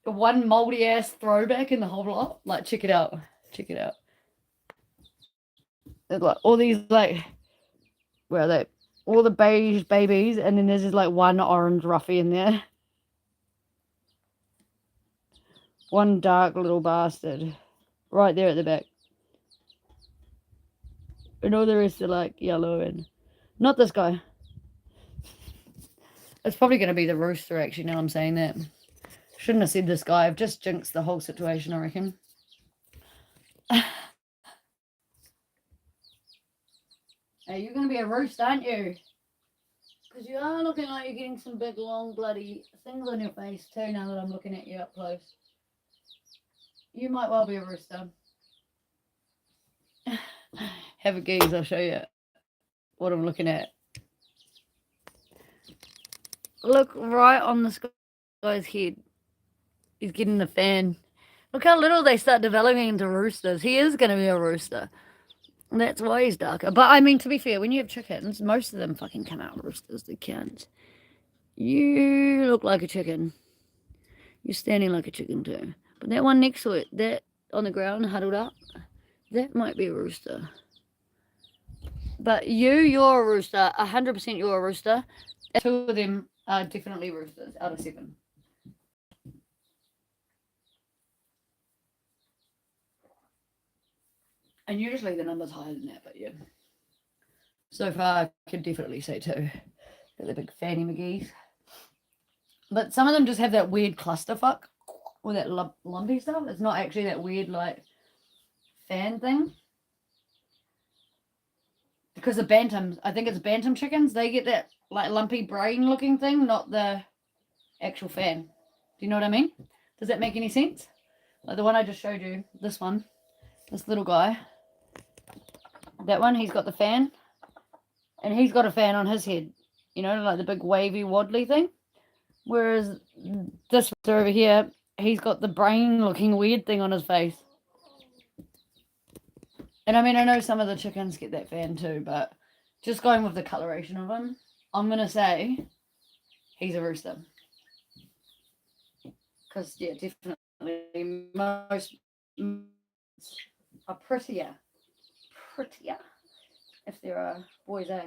one moldy ass throwback in the whole lot. Like, check it out. Check it out. There's like all these like, where are they? All the beige babies, and then there's just like one orange ruffy in there. One dark little bastard. Right there at the back. And all the rest are like yellow and not this guy. It's probably going to be the rooster, actually, now I'm saying that. Shouldn't have said this guy. I've just jinxed the whole situation, I reckon. Hey, you're going to be a rooster, aren't you? Because you are looking like you're getting some big, long, bloody things on your face, too, now that I'm looking at you up close. You might well be a rooster. Have a gaze, I'll show you what I'm looking at. Look right on this guy's head. He's getting the fan. Look how little they start developing into roosters. He is going to be a rooster. And that's why he's darker. But I mean, to be fair, when you have chickens, most of them fucking come out roosters. They can't. You look like a chicken. You're standing like a chicken too. But that one next to it, that on the ground, huddled up, that might be a rooster. But you're a rooster. 100% you're a rooster. 2 of them are definitely roosters out of 7. And usually the number's higher than that, but yeah. So far, I could definitely say 2. They're the big Fanny McGee's. But some of them just have that weird clusterfuck or that lumpy stuff. It's not actually that weird, like, fan thing. Because the bantams, I think it's bantam chickens, they get that, like, lumpy brain looking thing, not the actual fan. Do you know what I mean? Does that make any sense? Like the one I just showed you, this one, this little guy. That one, he's got the fan. And he's got a fan on his head. You know, like the big wavy, waddly thing. Whereas this over here, he's got the brain-looking weird thing on his face. And I mean, I know some of the chickens get that fan too, but just going with the coloration of him, I'm going to say he's a rooster. Because, yeah, definitely most are prettier if there are boys, eh?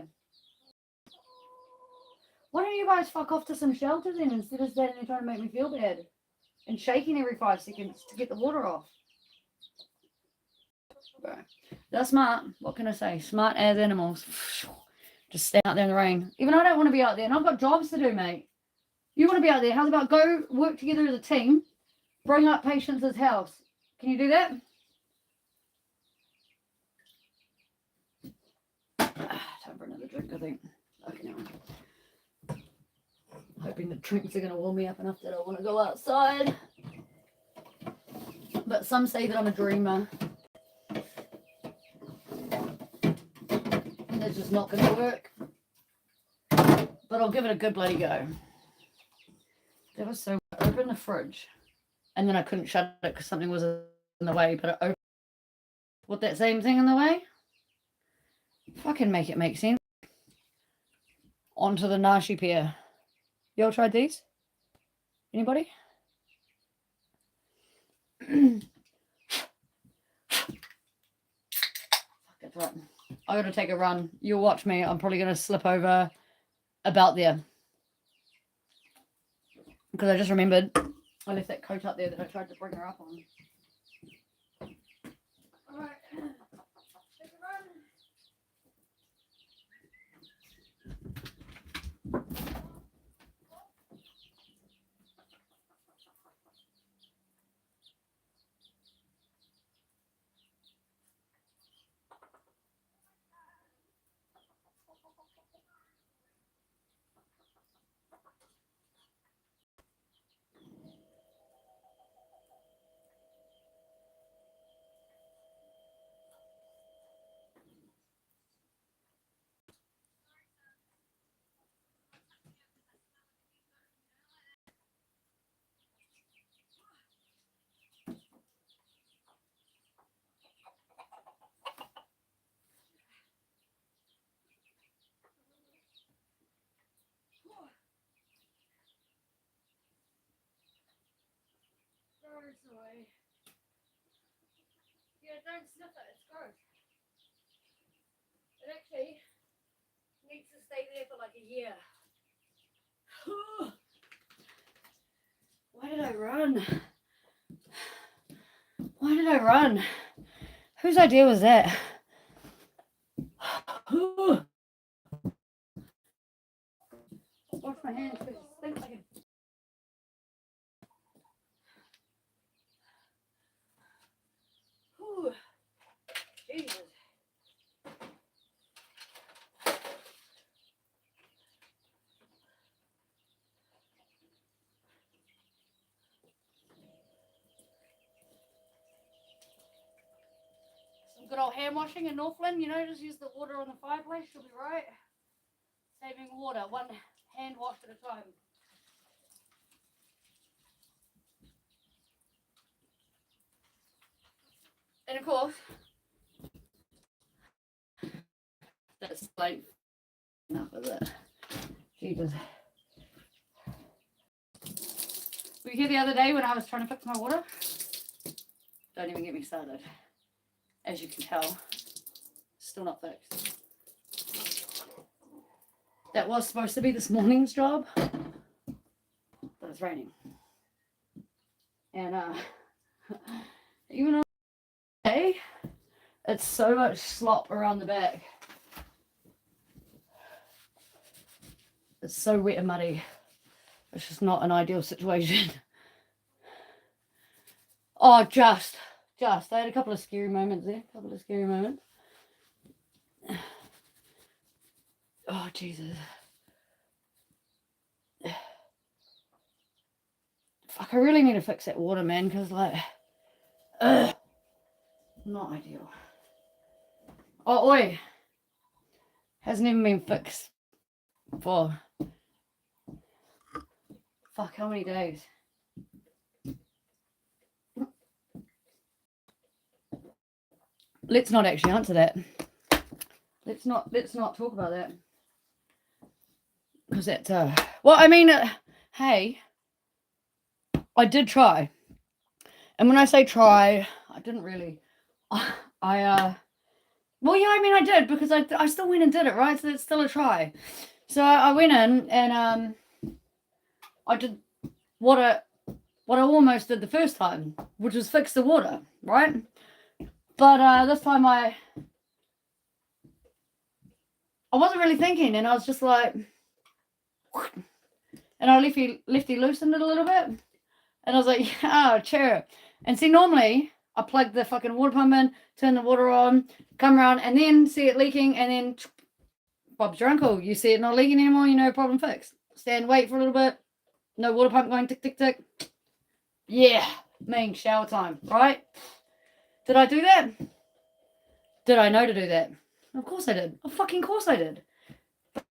Why don't you guys fuck off to some shelter then instead of standing there trying to make me feel bad and shaking every 5 seconds to get the water off? Bro, they're smart. What can I say? Smart as animals. Just stand out there in the rain. Even I don't want to be out there and I've got jobs to do, mate. You want to be out there. How's about go work together as a team, bring up Patience's house. Can you do that? Time for another drink, I think. Okay, now. Hoping the drinks are going to warm me up enough that I want to go outside. But some say that I'm a dreamer. It's just not going to work. But I'll give it a good bloody go. That was so... I opened the fridge. And then I couldn't shut it because something was in the way. But I opened... With that same thing in the way? Fucking make it make sense. Onto the nashi pear. Y'all tried these? Anybody? That's right. I gotta take a run. You'll watch me. I'm probably gonna slip over about there. Because I just remembered I left that coat up there that I tried to bring her up on. Alright. Take a run. Away. Yeah, don't sniff it, it's gross. It actually needs to stay there for like a year. Why did I run? Why did I run? Whose idea was that? Wash my hands because it stinks like a... Jesus. Some good old hand washing in Northland, you know, just use the water on the fireplace, you'll be right. Saving water, one hand wash at a time. And of course, that's like enough of that. Jesus. Were you here the other day when I was trying to fix my water? Don't even get me started. As you can tell, still not fixed. That was supposed to be this morning's job, but it's raining. And even on the day, it's so much slop around the back. It's so wet and muddy. It's just not an ideal situation. Oh, just. I had a couple of scary moments there. Oh, Jesus. Fuck, I really need to fix that water, man, because, like, not ideal. Oh, oi. Hasn't even been fixed for, fuck, how many days? Let's not actually answer that. Let's not talk about that. Because that's, well, I mean, hey, I did try. And when I say try, I didn't really, well, yeah, I mean, I did, because I still went and did it, right? So it's still a try. So I went in and, I did what I almost did the first time, which was fix the water, right? But this time I wasn't really thinking, and I was just like, and I lefty loosened it a little bit, and I was like, oh, cheer. And see, normally I plug the fucking water pump in, turn the water on, come around, and then see it leaking, and then Bob's your uncle. You see it not leaking anymore, you know, problem fixed. Stand, wait for a little bit. No water pump going tick, tick, tick. Yeah, mean shower time, right? Did I do that? Did I know to do that? Of course I did. Of fucking course I did. Did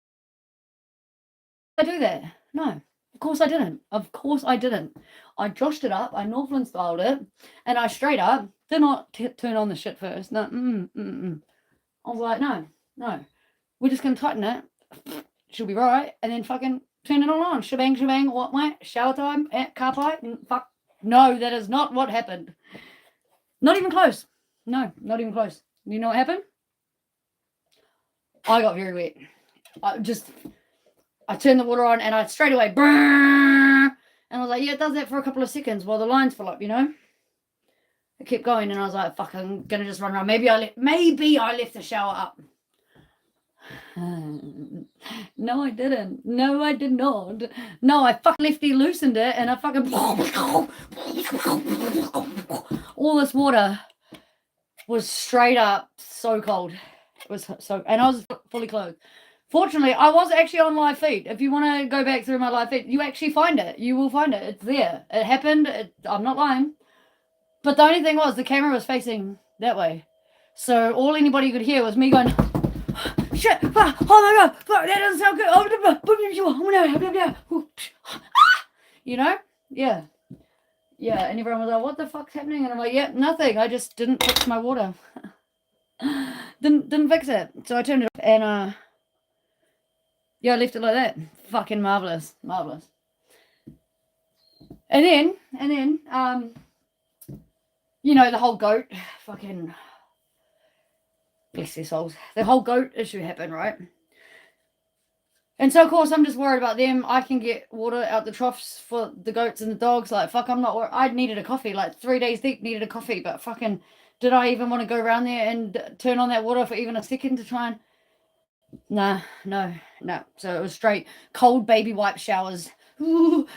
I do that? No. Of course I didn't. Of course I didn't. I joshed it up. I Northland styled it. And I straight up did not turn on the shit first. No. I was like, no. We're just going to tighten it. She'll be right. And then fucking turn it on. Shebang. What, mate? Shower time. Car pipe. Fuck. No, that is not what happened. Not even close. No, not even close. You know what happened? I got very wet. I turned the water on and I straight away, and I was like, yeah, it does that for a couple of seconds while the lines fill up, you know? It kept going and I was like, fuck, I'm gonna just run around. Maybe I left the shower up. No, I didn't. No, I did not. No, I fucking lefty loosened it and I fucking all this water was straight up so cold. It was so, and I was fully clothed. Fortunately, I was actually on live feed. If you want to go back through my live feed, you actually find it. You will find it. It's there. It happened. I'm not lying. But the only thing was the camera was facing that way. So all anybody could hear was me going, shit, oh my God, that doesn't sound good. You know? Yeah. Yeah, and everyone was like, what the fuck's happening? And I'm like, yeah, nothing. I just didn't fix my water. didn't fix it. So I turned it off and yeah, I left it like that. Fucking marvelous. And then you know, the whole goat fucking bless their souls. The whole goat issue happened, right? And so of course I'm just worried about them. I can get water out the troughs for the goats and the dogs. Like fuck, I'm not worried. I needed a coffee, like 3 days deep needed a coffee, but fucking did I even want to go around there and turn on that water for even a second to try and no. So it was straight cold baby wipe showers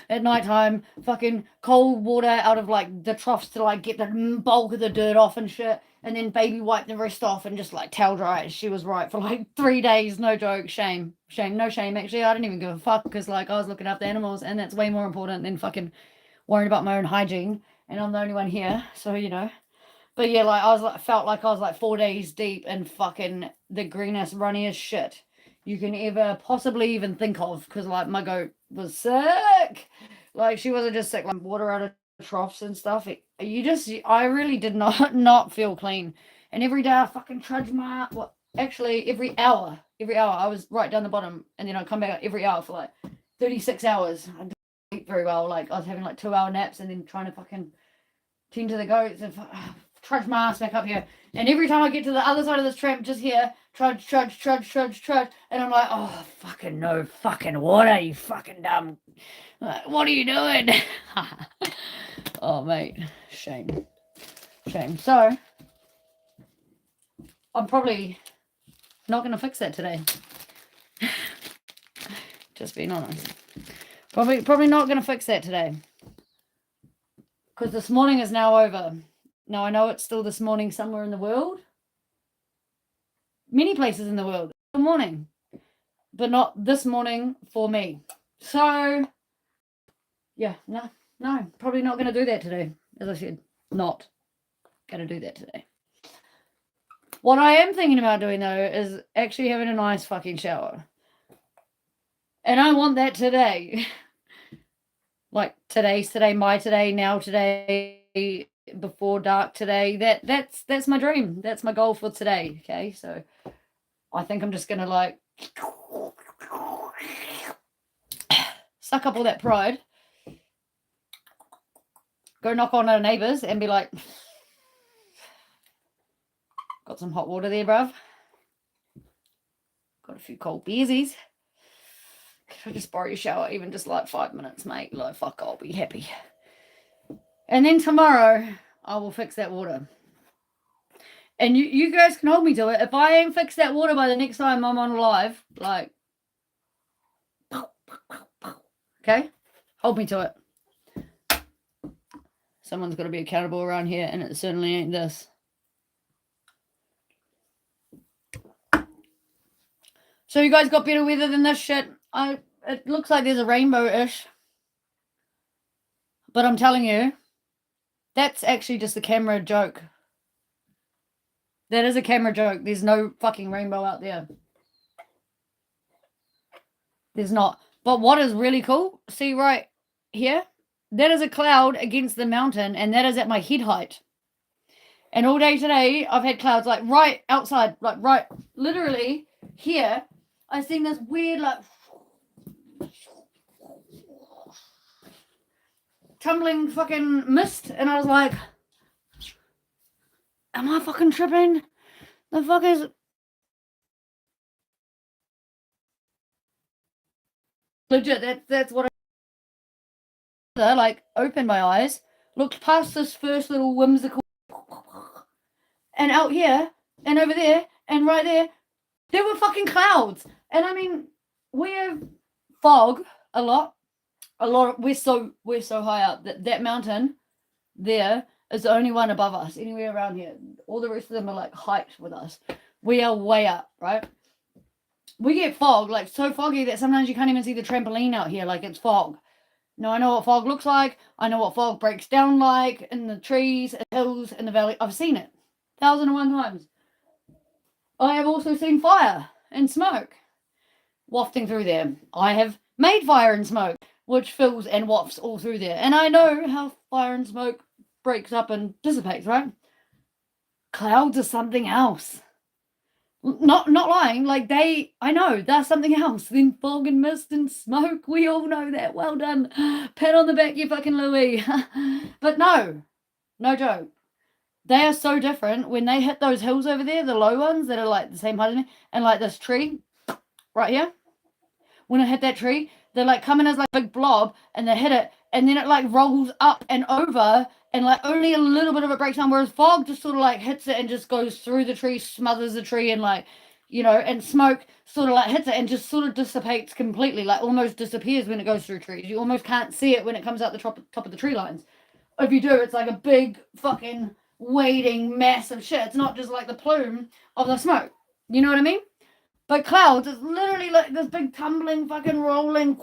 at nighttime, fucking cold water out of like the troughs to like get the bulk of the dirt off and shit, and then baby wipe the rest off and just like towel dry. She was right for like 3 days, no joke. Shame, no shame actually. I didn't even give a fuck because like I was looking after animals and that's way more important than fucking worrying about my own hygiene, and I'm the only one here, so you know. But yeah, like I was like felt like I was like 4 days deep in fucking the greenest, runniest shit you can ever possibly even think of. Because like my goat was sick. Like she wasn't just sick, like water out of troughs and stuff. I really did not feel clean. And every day I fucking trudge my actually every hour I was right down the bottom, and then I'd come back every hour for like 36 hours. I didn't sleep very well. Like I was having like 2-hour naps and then trying to fucking tend to the goats and trudge my ass back up here. And every time I get to the other side of this tramp, just here, trudge. And I'm like, oh, fucking no fucking water, you fucking dumb. Like, what are you doing? Oh, mate. Shame. So, I'm probably not going to fix that today. Just being honest. Probably not going to fix that today. Because this morning is now over. Now, I know it's still this morning somewhere in the world. Many places in the world. Good morning. But not this morning for me. So, yeah, no. Probably not going to do that today. As I said, not going to do that today. What I am thinking about doing, though, is actually having a nice fucking shower. And I want that today. Like, today's today, my today, now today, before dark today. That's my dream. That's my goal for today. Okay, so I think I'm just gonna like suck up all that pride, go knock on our neighbors and be like, got some hot water there, bruv? Got a few cold beersies. Can I just borrow your shower, even just like 5 minutes, mate? Like, fuck, I'll be happy. And then tomorrow, I will fix that water. And you guys can hold me to it. If I ain't fixed that water by the next time I'm on live, like, Okay? Hold me to it. Someone's got to be accountable around here, and it certainly ain't this. So you guys got better weather than this shit. It looks like there's a rainbow-ish. But I'm telling you, that's actually just a camera joke. That is a camera joke. There's no fucking rainbow out there. There's not. But what is really cool, see right here? That is a cloud against the mountain, and that is at my head height. And all day today, I've had clouds like right outside, like right, literally here. I've seen this weird, like, tumbling fucking mist, and I was like, am I fucking tripping? The fuck is... Legit, that's what I... Like, opened my eyes, looked past this first little whimsical... And out here, and over there, and right there were fucking clouds. And I mean, we have fog a lot. We're so high up that mountain there is the only one above us anywhere around here. All the rest of them are like height with us. We are way up, right? We get fog, like so foggy that sometimes you can't even see the trampoline out here, like it's fog. Now I know what fog looks like. I know what fog breaks down like in the trees, in the hills, in the valley. I've seen it 1,001 times. I have also seen fire and smoke wafting through there. I have made fire and smoke, which fills and wafts all through there. And I know how fire and smoke breaks up and dissipates, right? Clouds are something else. Not lying, like I know, that's something else than fog and mist and smoke. We all know that. Well done. Pat on the back, you fucking Louie. But no joke. They are so different. When they hit those hills over there, the low ones that are like the same height as me, and like this tree right here, when I hit that tree, they're like coming as like a big blob, and they hit it, and then it like rolls up and over, and like only a little bit of it breaks down, whereas fog just sort of like hits it and just goes through the tree, smothers the tree, and like, you know, and smoke sort of like hits it and just sort of dissipates completely, like almost disappears when it goes through trees. You almost can't see it when it comes out the top of the tree lines. If you do, it's like a big fucking waiting massive shit. It's not just like the plume of the smoke. You know what I mean? But clouds, it's literally like this big tumbling, fucking rolling,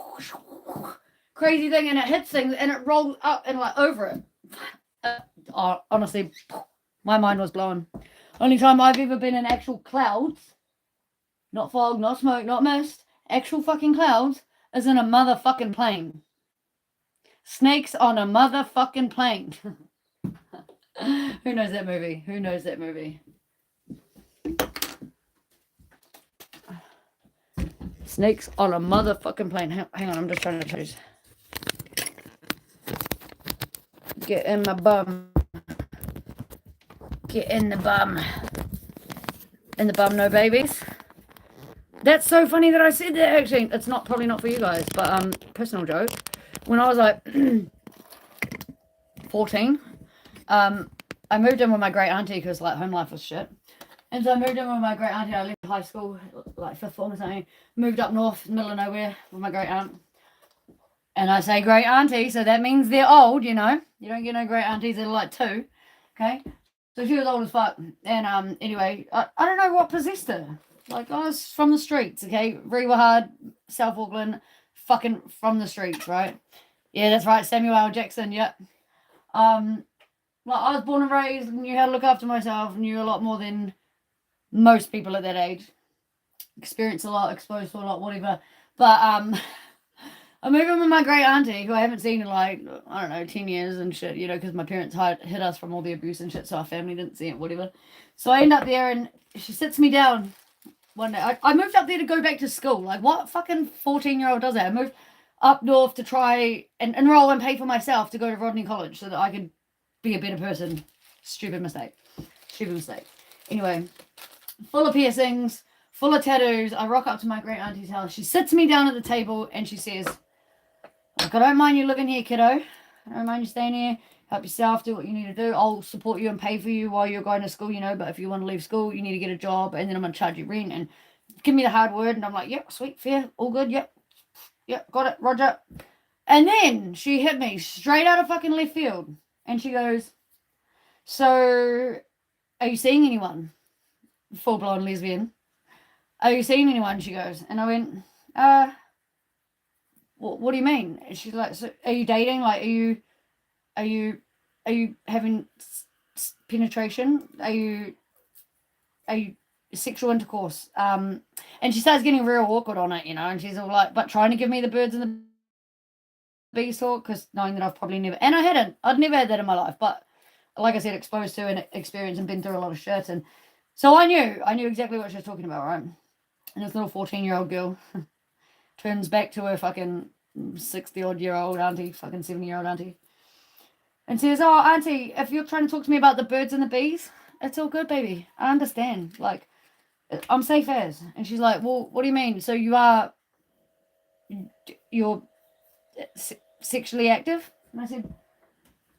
crazy thing, and it hits things and it rolls up and like over it. Honestly, my mind was blown. Only time I've ever been in actual clouds, not fog, not smoke, not mist, actual fucking clouds, is in a motherfucking plane. Snakes on a motherfucking plane. Who knows that movie? Who knows that movie? Snakes on a motherfucking plane. Hang on, I'm just trying to choose. Get in my bum. Get in the bum. In the bum, no babies. That's so funny that I said that, actually. It's probably not for you guys, but personal joke. When I was like 14, I moved in with my great auntie because like home life was shit. And so I moved in with my great auntie. I left high school, like 5th form or something. Moved up north, middle of nowhere, with my great aunt. And I say great auntie, so that means they're old, you know. You don't get no great aunties that are like 2, okay? So she was old as fuck. And anyway, I don't know what possessed her. Like, I was from the streets, okay? Rewa, South Auckland, fucking from the streets, right? Yeah, that's right, Samuel L. Jackson, yep. Like, I was born and raised, knew how to look after myself, knew a lot more than most people at that age. Experienced a lot, exposed to a lot, whatever. But I moved in with my great auntie, who I haven't seen in like, I don't know, 10 years and shit, you know, because my parents hid us from all the abuse and shit, so our family didn't see it, whatever. So I end up there, and she sits me down one day. I moved up there to go back to school. Like, what fucking 14-year-old does that? I moved up north to try and enroll and pay for myself to go to Rodney College so that I could be a better person. Stupid mistake. Anyway, full of piercings, full of tattoos. I rock up to my great auntie's house. She sits me down at the table and she says, look, I don't mind you living here, kiddo. I don't mind you staying here. Help yourself, do what you need to do. I'll support you and pay for you while you're going to school, you know, but if you want to leave school, you need to get a job, and then I'm going to charge you rent and give me the hard word. And I'm like, yep, sweet, fair, all good, yep, got it, Roger. And then she hit me straight out of fucking left field. And she goes, so, are you seeing anyone? Full-blown lesbian. Are you seeing anyone? She goes. And I went, what do you mean? And she's like, so are you dating? Like, are you having penetration? Are you sexual intercourse? And she starts getting real awkward on it, and she's all like, but trying to give me the birds and the bees talk, because knowing that I've probably never, and I'd never had that in my life, but like I said, exposed to and experienced and been through a lot of shit, and so I knew exactly what she was talking about, right? And this little 14-year-old girl turns back to her fucking 60-odd-year-old auntie, fucking 70-year-old auntie, and says, oh, auntie, if you're trying to talk to me about the birds and the bees, it's all good, baby. I understand. Like, I'm safe as. And she's like, well, what do you mean? So you're sexually active? And I said,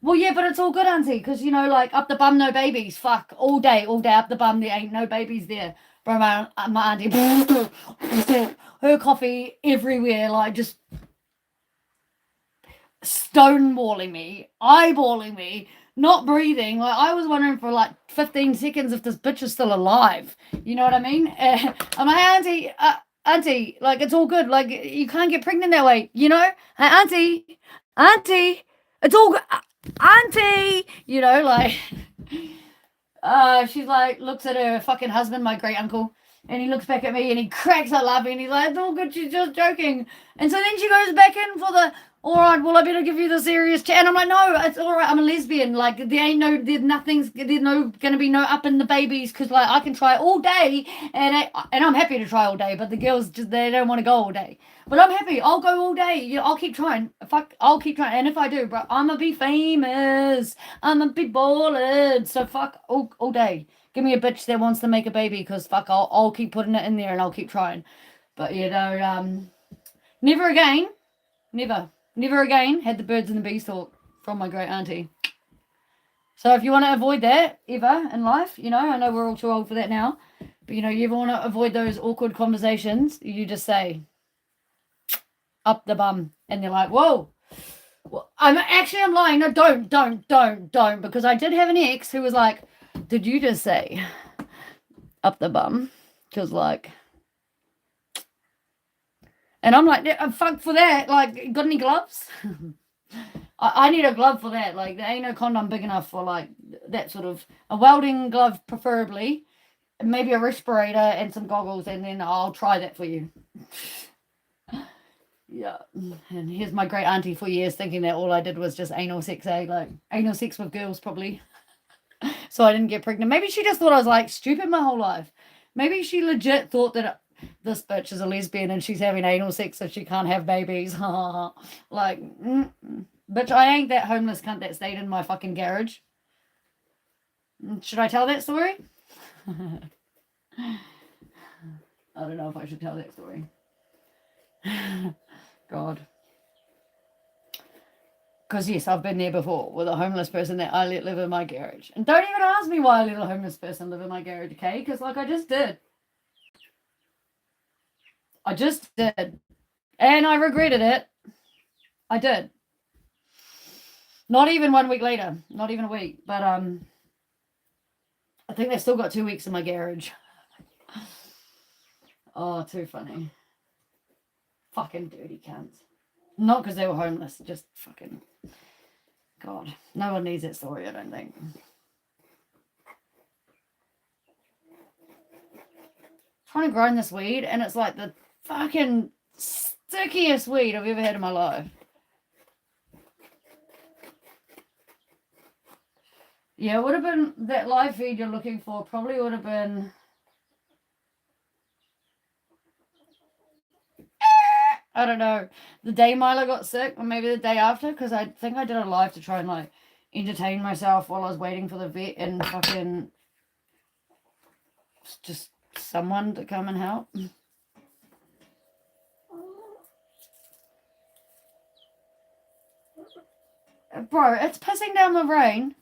well, yeah, but it's all good, auntie, because, like, up the bum, no babies. Fuck, all day up the bum, there ain't no babies there. Bro, my auntie, her coffee everywhere, like, just stonewalling me, eyeballing me, not breathing. Like, I was wondering for like 15 seconds if this bitch is still alive. You know what I mean? I'm like, auntie, like, it's all good. Like, you can't get pregnant that way, Hey, auntie, it's all good. Auntie, like, she's like, looks at her fucking husband, my great uncle, and he looks back at me and he cracks up laughing. And he's like, it's all good, she's just joking. And so then she goes back in for the, all right, well, I better give you the serious chat. And I'm like, no, it's all right. I'm a lesbian. Like, there's going to be no up in the babies, because, like, I can try all day, and I'm happy to try all day, but the girls they don't want to go all day. But I'm happy. I'll go all day. I'll keep trying. I'll keep trying. And if I do, bro, I'm going to be famous. I'm going to be ballin'. So fuck all day. Give me a bitch that wants to make a baby, because fuck, I'll keep putting it in there and I'll keep trying. But, never again. Never again had the birds and the bees talk from my great auntie. So if you want to avoid that ever in life, I know we're all too old for that now, but you ever want to avoid those awkward conversations, you just say, up the bum. And they're like, whoa. Well, I'm lying. No, don't. Because I did have an ex who was like, did you just say up the bum? Because, like, and I'm like, fuck for that. Like, got any gloves? I need a glove for that. Like, there ain't no condom big enough for, like, that sort of, a welding glove preferably, maybe a respirator and some goggles, and then I'll try that for you. Yeah. And here's my great auntie for years thinking that all I did was just anal sex, like, anal sex with girls probably. So I didn't get pregnant. Maybe she just thought I was, like, stupid my whole life. Maybe she legit thought that this bitch is a lesbian and she's having anal sex so she can't have babies. Like, bitch, I ain't that homeless cunt that stayed in my fucking garage. Should I tell that story? I don't know if I should tell that story. God. Because, yes, I've been there before with a homeless person that I let live in my garage. And don't even ask me why I let a homeless person live in my garage, okay? Because, like, I just did. And I regretted it. I did. Not even 1 week later. Not even a week. But, I think they've still got 2 weeks in my garage. Oh, too funny. Fucking dirty cunts. Not because they were homeless. Just fucking... God. No one needs that story, I don't think. Trying to grind this weed, and it's like the fucking stickiest weed I've ever had in my life. Yeah, it would have been that live feed you're looking for. Probably would have been... I don't know. The day Milo got sick, or maybe the day after, because I think I did a live to try and, like, entertain myself while I was waiting for the vet and fucking just someone to come and help. Bro, it's pissing down the rain.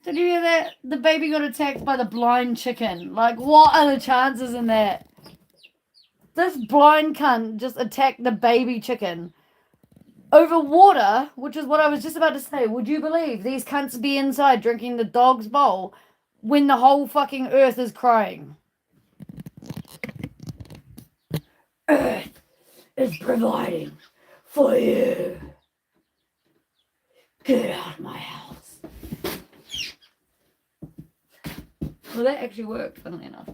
Did you hear that? The baby got attacked by the blind chicken. Like, what are the chances in that? This blind cunt just attacked the baby chicken over water, which is what I was just about to say. Would you believe these cunts be inside drinking the dog's bowl when the whole fucking earth is crying? Earth is providing for you. Get out of my house. Well, that actually worked, funnily enough.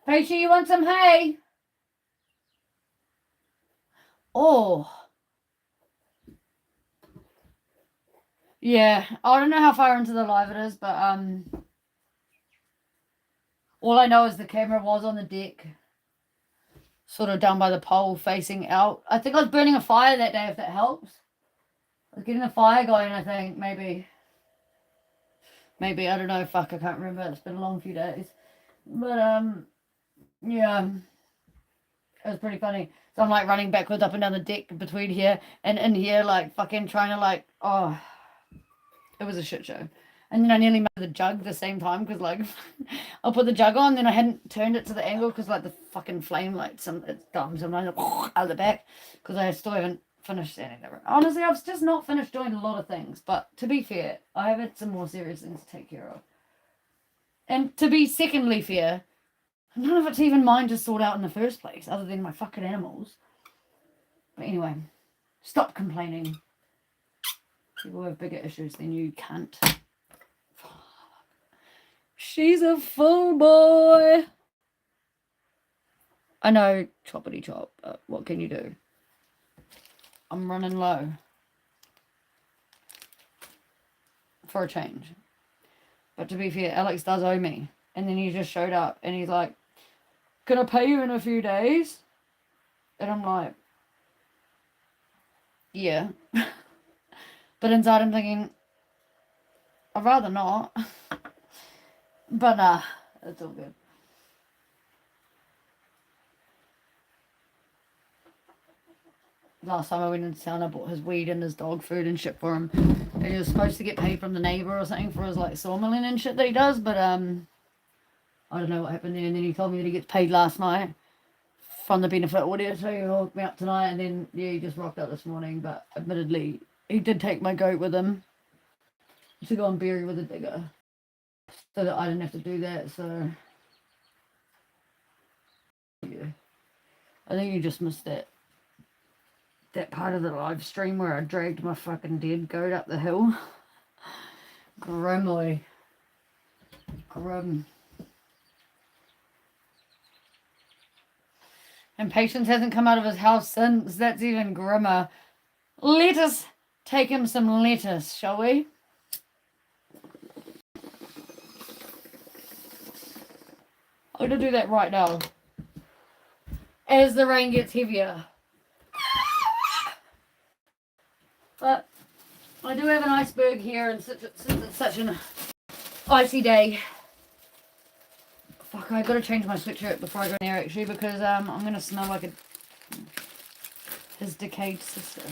Peachy, you want some hay? Oh. Yeah, I don't know how far into the live it is, but all I know is the camera was on the deck, sort of down by the pole, facing out. I think I was burning a fire that day, if that helps. I was getting a fire going, I think, maybe, I don't know, fuck, I can't remember, it's been a long few days, but, yeah, it was pretty funny. So I'm, like, running backwards up and down the deck between here and in here, like, fucking trying to, like, oh, it was a shit show. And then I nearly made the jug the same time, because, like, I'll put the jug on, then I hadn't turned it to the angle, because, like, the fucking flame, like, it's dumb, sometimes out of the back, because I still haven't finished sanding the room. Honestly, I've just not finished doing a lot of things, but to be fair, I have had some more serious things to take care of. And to be secondly fair, none of it's even mine to sort out in the first place, other than my fucking animals. But anyway, stop complaining. People have bigger issues than you, cunt. She's a full boy. I know, choppity chop, but what can you do? I'm running low. For a change. But to be fair, Alex does owe me. And then he just showed up and he's like, can I pay you in a few days? And I'm like, yeah. But inside I'm thinking, I'd rather not. But nah, it's all good. Last time I went into town, I bought his weed and his dog food and shit for him. And he was supposed to get paid from the neighbour or something for his, like, sawmilling and shit that he does. But, I don't know what happened there. And then he told me that he gets paid last night from the benefit audio. So he hooked me up tonight. And then, yeah, he just rocked up this morning. But admittedly, he did take my goat with him to go and bury with a digger. So that I didn't have to do that. So, yeah. I think you just missed that part of the live stream where I dragged my fucking dead goat up the hill. Grimly. Grim. And Patience hasn't come out of his house since. That's even grimmer. Let us take him some lettuce, shall we? I'm going to do that right now. As the rain gets heavier. But I do have an iceberg here, and since it's such an icy day. Fuck, I gotta change my sweatshirt before I go in there actually, because I'm gonna smell like his decayed sister.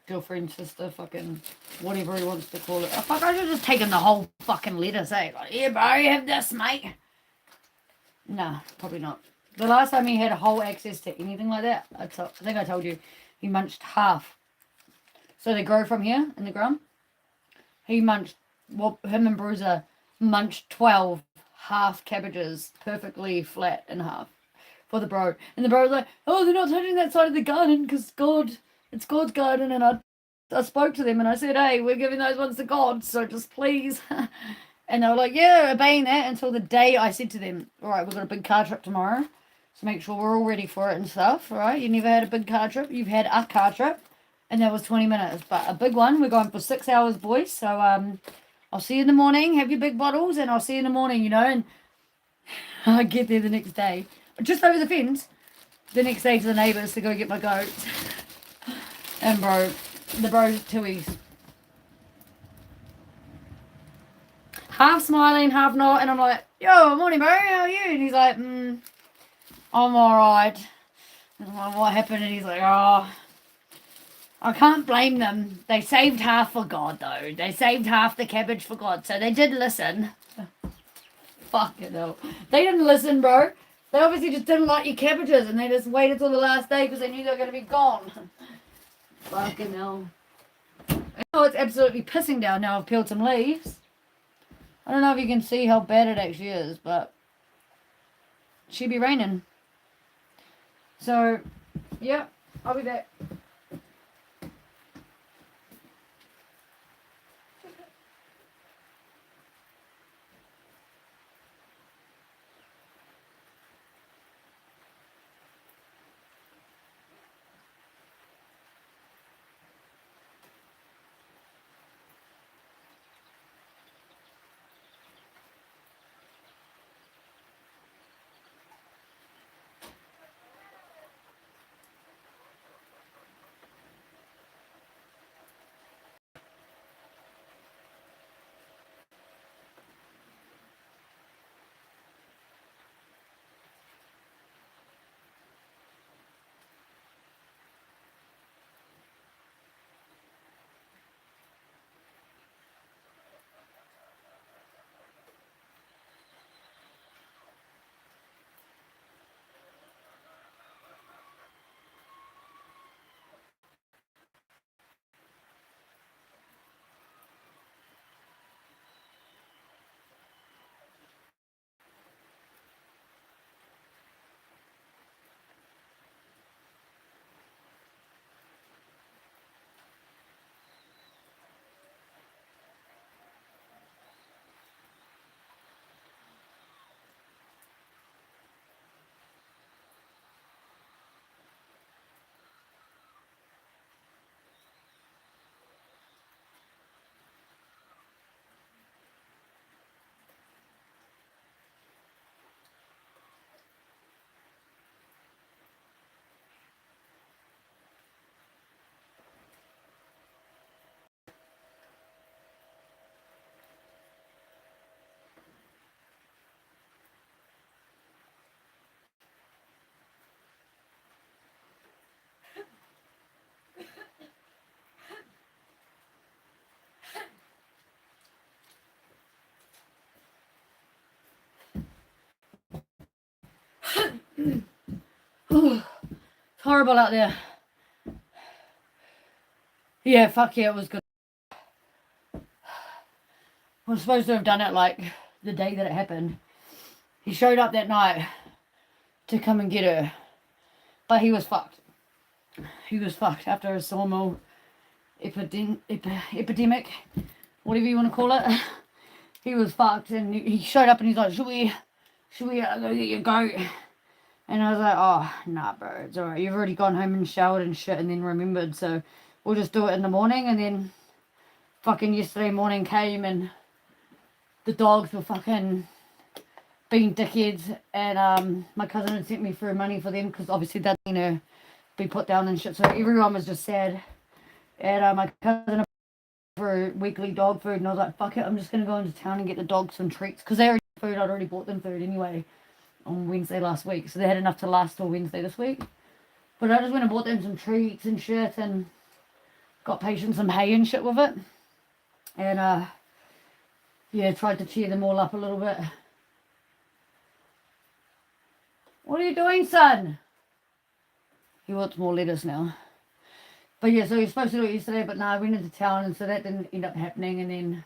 Girlfriend, sister, fucking whatever he wants to call it. Oh, fuck, I should just taken the whole fucking lettuce, eh? Like, yeah, bro, you have this, mate. Nah, probably not. The last time he had a whole access to anything like that, I think I told you, he munched half. So they grow from here in the ground. He munched, well, him and Bruiser munched 12 half cabbages perfectly flat in half for the bro. And the bro was like, oh, they're not touching that side of the garden because it's God's garden. And I spoke to them and I said, hey, we're giving those ones to God, so just please. And they were like, yeah, obeying that until the day I said to them, all right, we've got a big car trip tomorrow. So make sure we're all ready for it and stuff, all right? You never had a big car trip. You've had a car trip. And that was 20 minutes. But a big one. We're going for 6 hours, boys. So I'll see you in the morning. Have your big bottles. And I'll see you in the morning, you know. And I get there the next day. Just over the fence. The next day to the neighbours to go get my goats. And the bro's twoies. Half smiling, half not. And I'm like, yo, morning, bro. How are you? And he's like, I'm alright. And I'm like, what happened? And he's like, oh, I can't blame them. They saved half for God, though. They saved half the cabbage for God, so they did listen. Fucking hell. They didn't listen, bro. They obviously just didn't like your cabbages, and they just waited till the last day because they knew they were going to be gone. Fucking hell. Oh, it's absolutely pissing down now. I've peeled some leaves. I don't know if you can see how bad it actually is, but it should be raining. So, yeah, I'll be back. It's horrible out there. Yeah, fuck yeah, it was good. I was supposed to have done it like the day that it happened. He showed up that night to come and get her, but he was fucked. He was fucked after a sawmill epidemic, whatever you want to call it. He was fucked, and he showed up and he's like, should we go get your goat? And I was like, oh, nah, bro, it's alright. You've already gone home and showered and shit and then remembered, so we'll just do it in the morning. And then fucking yesterday morning came and the dogs were fucking being dickheads. And my cousin had sent me through money for them because obviously they'd, you know, be put down and shit. So everyone was just sad. And my cousin for weekly dog food, and I was like, fuck it, I'm just going to go into town and get the dogs some treats because they already had food. I'd already bought them food anyway on Wednesday last week, so they had enough to last till Wednesday this week. But I just went and bought them some treats and shit and got Patience some hay and shit with it. And yeah, tried to cheer them all up a little bit. What are you doing, son? He wants more lettuce now. But yeah, so he was supposed to do it yesterday, but no, I went into town, and so that didn't end up happening. And then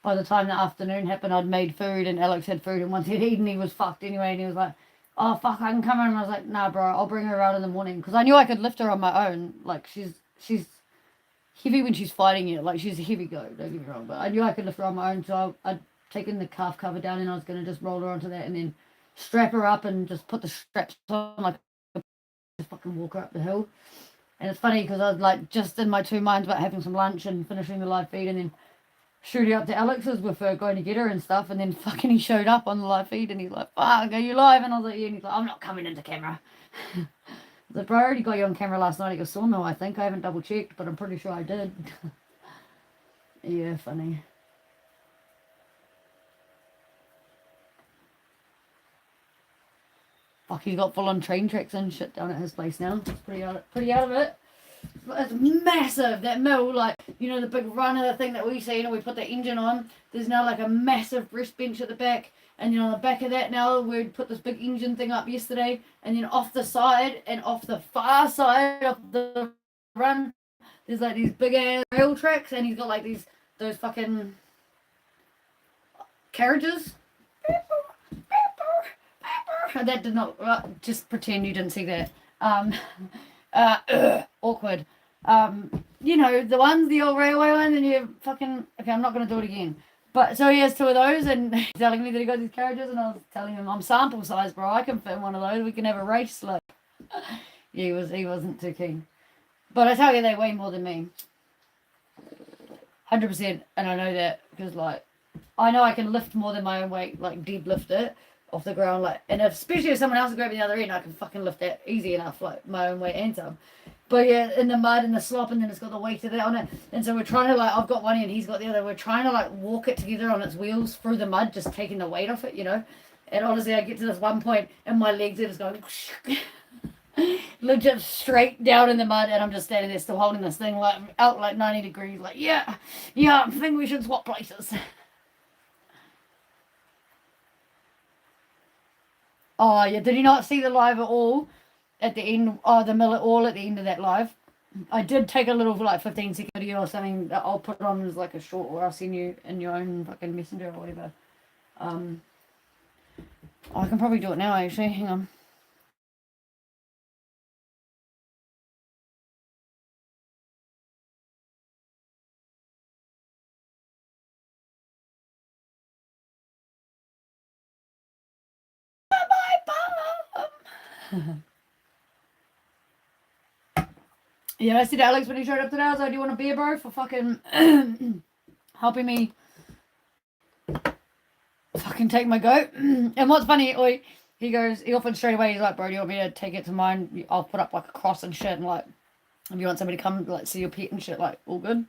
by the time the afternoon happened, I'd made food and Alex had food, and once he'd eaten, he was fucked anyway. And he was like, oh fuck, I can come in. And I was like, nah, bro, I'll bring her out in the morning because I knew I could lift her on my own. Like she's heavy when she's fighting you. Like she's a heavy goat, don't get me wrong, but I knew I could lift her on my own, so I'd taken the calf cover down and I was gonna just roll her onto that and then strap her up and just put the straps on, like just fucking walk her up the hill. And it's funny because I was like just in my two minds about having some lunch and finishing the live feed and then shooting up to Alex's with her going to get her and stuff, and then fucking he showed up on the live feed and he's like, fuck, are you live? And I was like, yeah, and he's like, I'm not coming into camera. I was like, bro, I already got you on camera last night at your sawmill, I think. I haven't double checked, but I'm pretty sure I did. Yeah, funny. Fuck, he's got full on train tracks and shit down at his place now. It's pretty out of it. It's massive, that mill, like, you know, the big runner thing that we see, you know, we put the engine on. There's now like a massive breast bench at the back, and on the back of that now, we put this big engine thing up yesterday, and then off the side and off the far side of the run, there's like these big ass rail tracks, and he's got like those fucking carriages. That did not, just pretend you didn't see that. Awkward. You know, the old railway ones, and you fucking, okay, I'm not going to do it again. But so he has two of those, and he's telling me that he got these carriages, and I was telling him, I'm sample size, bro. I can fit in one of those. We can have a race. Like, yeah, he wasn't too keen. But I tell you, they weigh more than me. 100%. And I know that because, like, I know I can lift more than my own weight, like deadlift it off the ground, like, and especially if someone else is grabbing the other end, I can fucking lift that easy enough, like my own weight and some. But yeah, in the mud and the slop, and then it's got the weight of that on it, and so we're trying to, like, I've got one end, he's got the other. We're trying to, like, walk it together on its wheels through the mud, just taking the weight off it, you know. And honestly, I get to this one point, and my legs are just going legit straight down in the mud, and I'm just standing there still holding this thing, like, out like 90 degrees, like, yeah, I think we should swap places. Oh yeah, did you not see the live at all? At the end, the mill at all at the end of that live. I did take a little, like, 15-second video or something that I'll put on as like a short, or I'll send you in your own fucking messenger or whatever. I can probably do it now, actually. Hang on. Yeah, I said to Alex when he showed up today, I was like, do you want a beer, bro, for fucking helping me fucking take my goat? And what's funny, he offered straight away, he's like, bro, do you want me to take it to mine? I'll put up like a cross and shit, and like, if you want somebody to come, like, see your pet and shit, like, all good.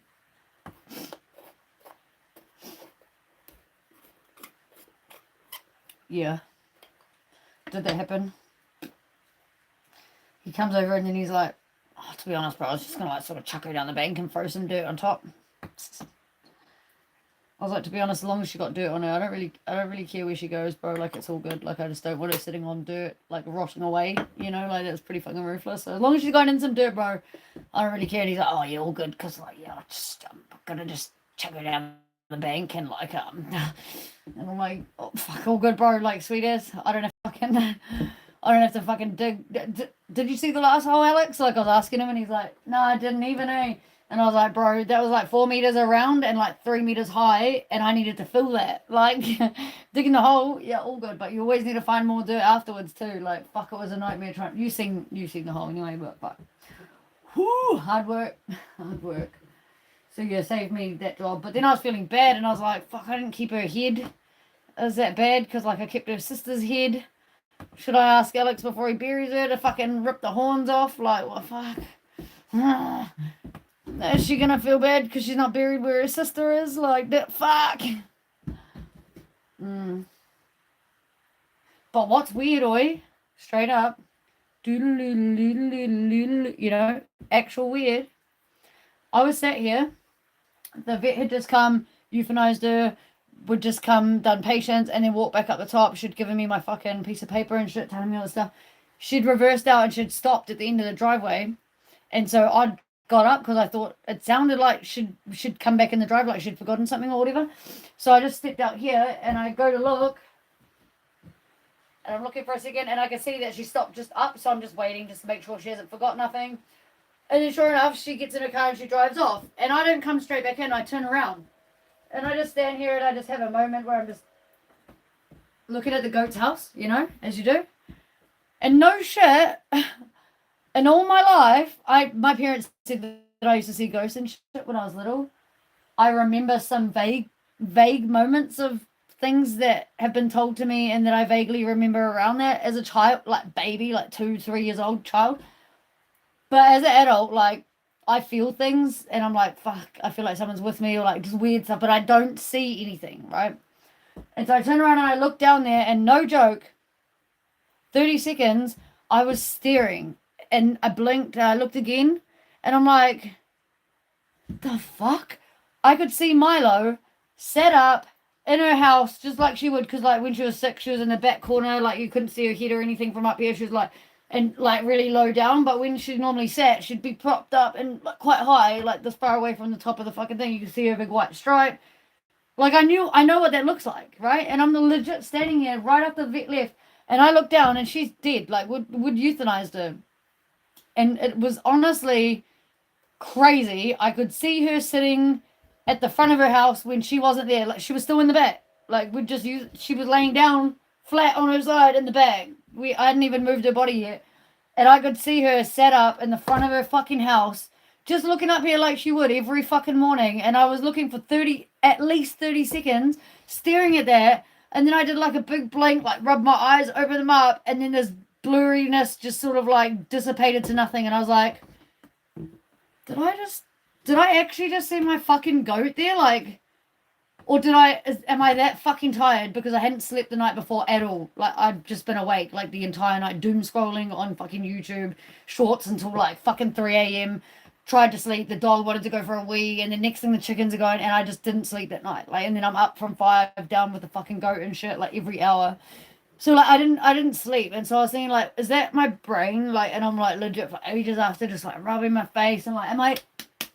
Yeah. Did that happen? He comes over and then he's like, oh, to be honest, bro, I was just gonna, like, sort of chuck her down the bank and throw some dirt on top. I was like, to be honest, as long as she got dirt on her, I don't really care where she goes, bro. Like, it's all good. Like, I just don't want her sitting on dirt, like, rotting away, you know. Like, that's pretty fucking ruthless. So as long as she's got in some dirt, bro, I don't really care. And he's like, oh yeah, all good, because, like, yeah, I'm gonna just chuck her down the bank and, like, and I'm like, oh fuck, all good, bro. Like, sweet ass. I don't have to fucking dig. Did you see the last hole, Alex? Like, I was asking him, and he's like, no, I didn't even, eh? And I was like, bro, that was like 4 meters around and like 3 meters high, and I needed to fill that. Like, digging the hole, yeah, all good, but you always need to find more dirt afterwards too. Like, fuck, it was a nightmare trying. You seen the hole anyway, but whoo, hard work. So yeah, saved me that job. But then I was feeling bad, and I was like, fuck, I didn't keep her head. Is that bad? Because, like, I kept her sister's head. Should I ask Alex before he buries her to fucking rip the horns off? Like, what, fuck? Is she gonna feel bad because she's not buried where her sister is? Like, that, fuck. But what's weird, straight up, you know, actual weird. I was sat here, the vet had just come, euthanized her, would just come, done patients, and then walk back up the top. She'd given me my fucking piece of paper and shit, telling me all this stuff. She'd reversed out and she'd stopped at the end of the driveway. And so I'd got up because I thought it sounded like she'd come back in the driveway, like she'd forgotten something or whatever. So I just stepped out here and I go to look. And I'm looking for a second, and I can see that she stopped just up, so I'm just waiting just to make sure she hasn't forgot nothing. And then sure enough, she gets in her car and she drives off. And I don't come straight back in, I turn around. And I just stand here and I just have a moment where I'm just looking at the goat's house, you know, as you do. And no shit, in all my life, my parents said that I used to see ghosts and shit when I was little. I remember some vague moments of things that have been told to me and that I vaguely remember around that as a child, like baby, like 2-3 years old child. But as an adult, like, I feel things and I'm like, fuck, I feel like someone's with me, or like just weird stuff, but I don't see anything, right? And so I turn around and I look down there, and no joke, 30 seconds, I was staring, and I blinked and I looked again, And I'm like, the fuck? I could see Milo set up in her house just like she would, because like when she was sick, she was in the back corner, like you couldn't see her head or anything from up here. She was like, and like really low down, but when she normally sat, she'd be propped up and like, quite high, like this far away from the top of the fucking thing. You could see her big white stripe. Like I know what that looks like, right? And I'm legit standing here right after the vet left, and I look down and she's dead. Like would euthanized her, and it was honestly crazy. I could see her sitting at the front of her house when she wasn't there. Like she was still in the back. Like we just use. She was laying down flat on her side in the back. I hadn't even moved her body yet, and I could see her set up in the front of her fucking house, just looking up here like she would every fucking morning. And I was looking for at least 30 seconds, staring at that. And then I did like a big blink, like rubbed my eyes, opened them up, and then this blurriness just sort of like dissipated to nothing. And I was like, did I actually just see my fucking goat there? Like, or am I that fucking tired because I hadn't slept the night before at all? Like, I've just been awake like the entire night, doom scrolling on fucking YouTube shorts until like fucking 3 a.m. Tried to sleep, the dog wanted to go for a wee, and the next thing the chickens are going, and I just didn't sleep that night. Like, and then I'm up from 5 down with the fucking goat and shit, like every hour. So like I didn't sleep, and so I was thinking like, is that my brain? Like, and I'm like legit for ages after just like rubbing my face and like,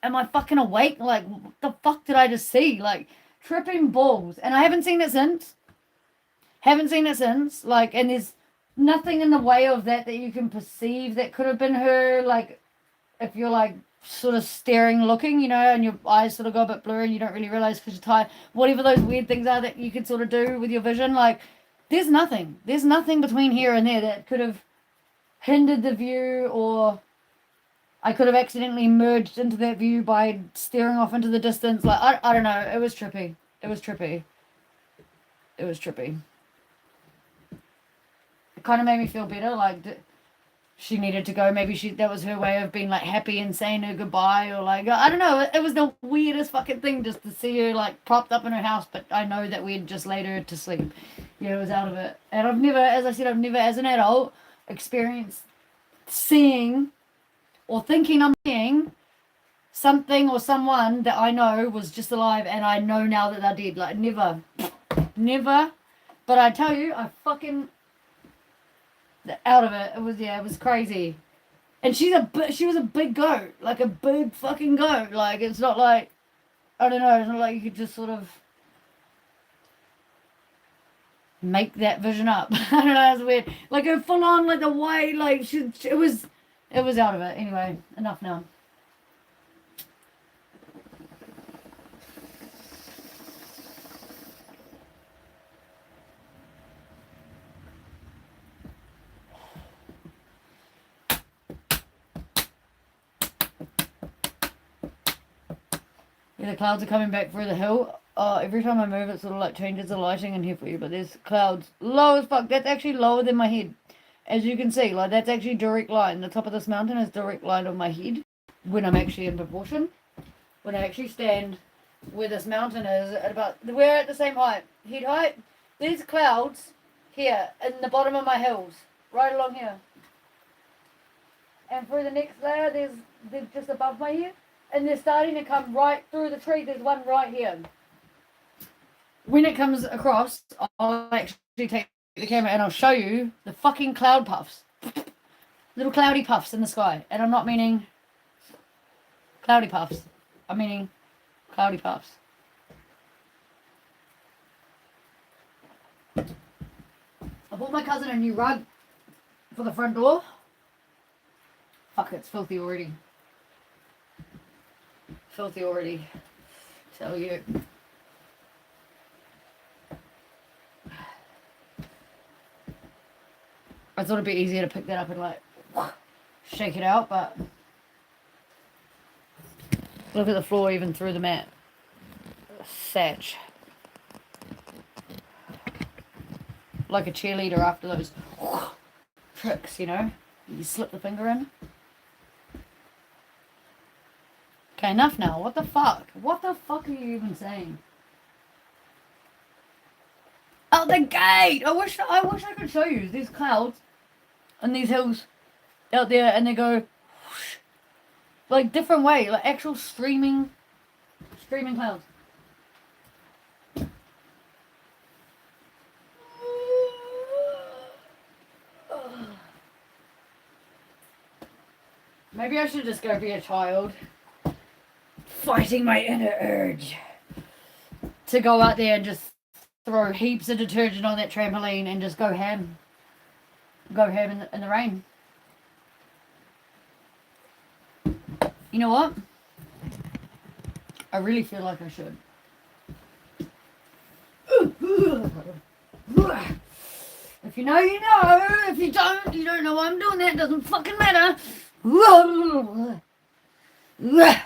am I fucking awake? Like, what the fuck did I just see? Like, tripping balls. And I haven't seen it since. Like, and there's nothing in the way of that you can perceive that could have been her. Like, if you're like sort of staring, looking, you know, and your eyes sort of go a bit blurry and you don't really realize because you're tired. Whatever those weird things are that you can sort of do with your vision, like, there's nothing. There's nothing between here and there that could have hindered the view, or I could have accidentally merged into that view by staring off into the distance. Like, I don't know. It was trippy. It kind of made me feel better. Like, she needed to go. Maybe that was her way of being like happy and saying her goodbye, or like, I don't know. It was the weirdest fucking thing just to see her like propped up in her house. But I know that we had just laid her to sleep. Yeah, it was out of it. And I've never, as I said, as an adult experienced seeing or thinking I'm seeing something or someone that I know was just alive, and I know now that they're dead. Like, never. But I tell you, I fucking out of it. It was crazy. And she was a big goat, like a big fucking goat. Like, it's not like, I don't know, it's not like you could just sort of make that vision up. I don't know, it's weird. Like, her full on, like the way, like it was out of it. Anyway, enough now. Yeah, the clouds are coming back through the hill. Every time I move, it sort of like changes the lighting in here for you. But there's clouds low as fuck. That's actually lower than my head, as you can see. Like, that's actually direct line. The top of this mountain is direct line of my head when I'm actually in proportion. When I actually stand where this mountain is at about, we're at the same height, head height. There's clouds here in the bottom of my hills, right along here. And through the next layer, they're just above my head. And they're starting to come right through the tree. There's one right here. When it comes across, I'll actually take the camera and I'll show you the fucking cloud puffs. Little cloudy puffs in the sky. And I'm not meaning cloudy puffs. I'm meaning cloudy puffs. I bought my cousin a new rug for the front door. Fuck, it's filthy already. Tell you. I thought it'd be easier to pick that up and like shake it out, but look at the floor even through the mat. Satch. Like a cheerleader after those tricks, you know? You slip the finger in. Okay, enough now. What the fuck? What the fuck are you even saying? Out the gate! I wish I could show you. There's clouds and these hills out there, and they go whoosh, Like, different way. Like, actual streaming clouds. Maybe I should just go be a child. Fighting my inner urge to go out there and just throw heaps of detergent on that trampoline and just go ham. Go ham in the rain. You know what? I really feel like I should. If you know, you know. If you don't, you don't know why I'm doing that. It doesn't fucking matter. Yuck.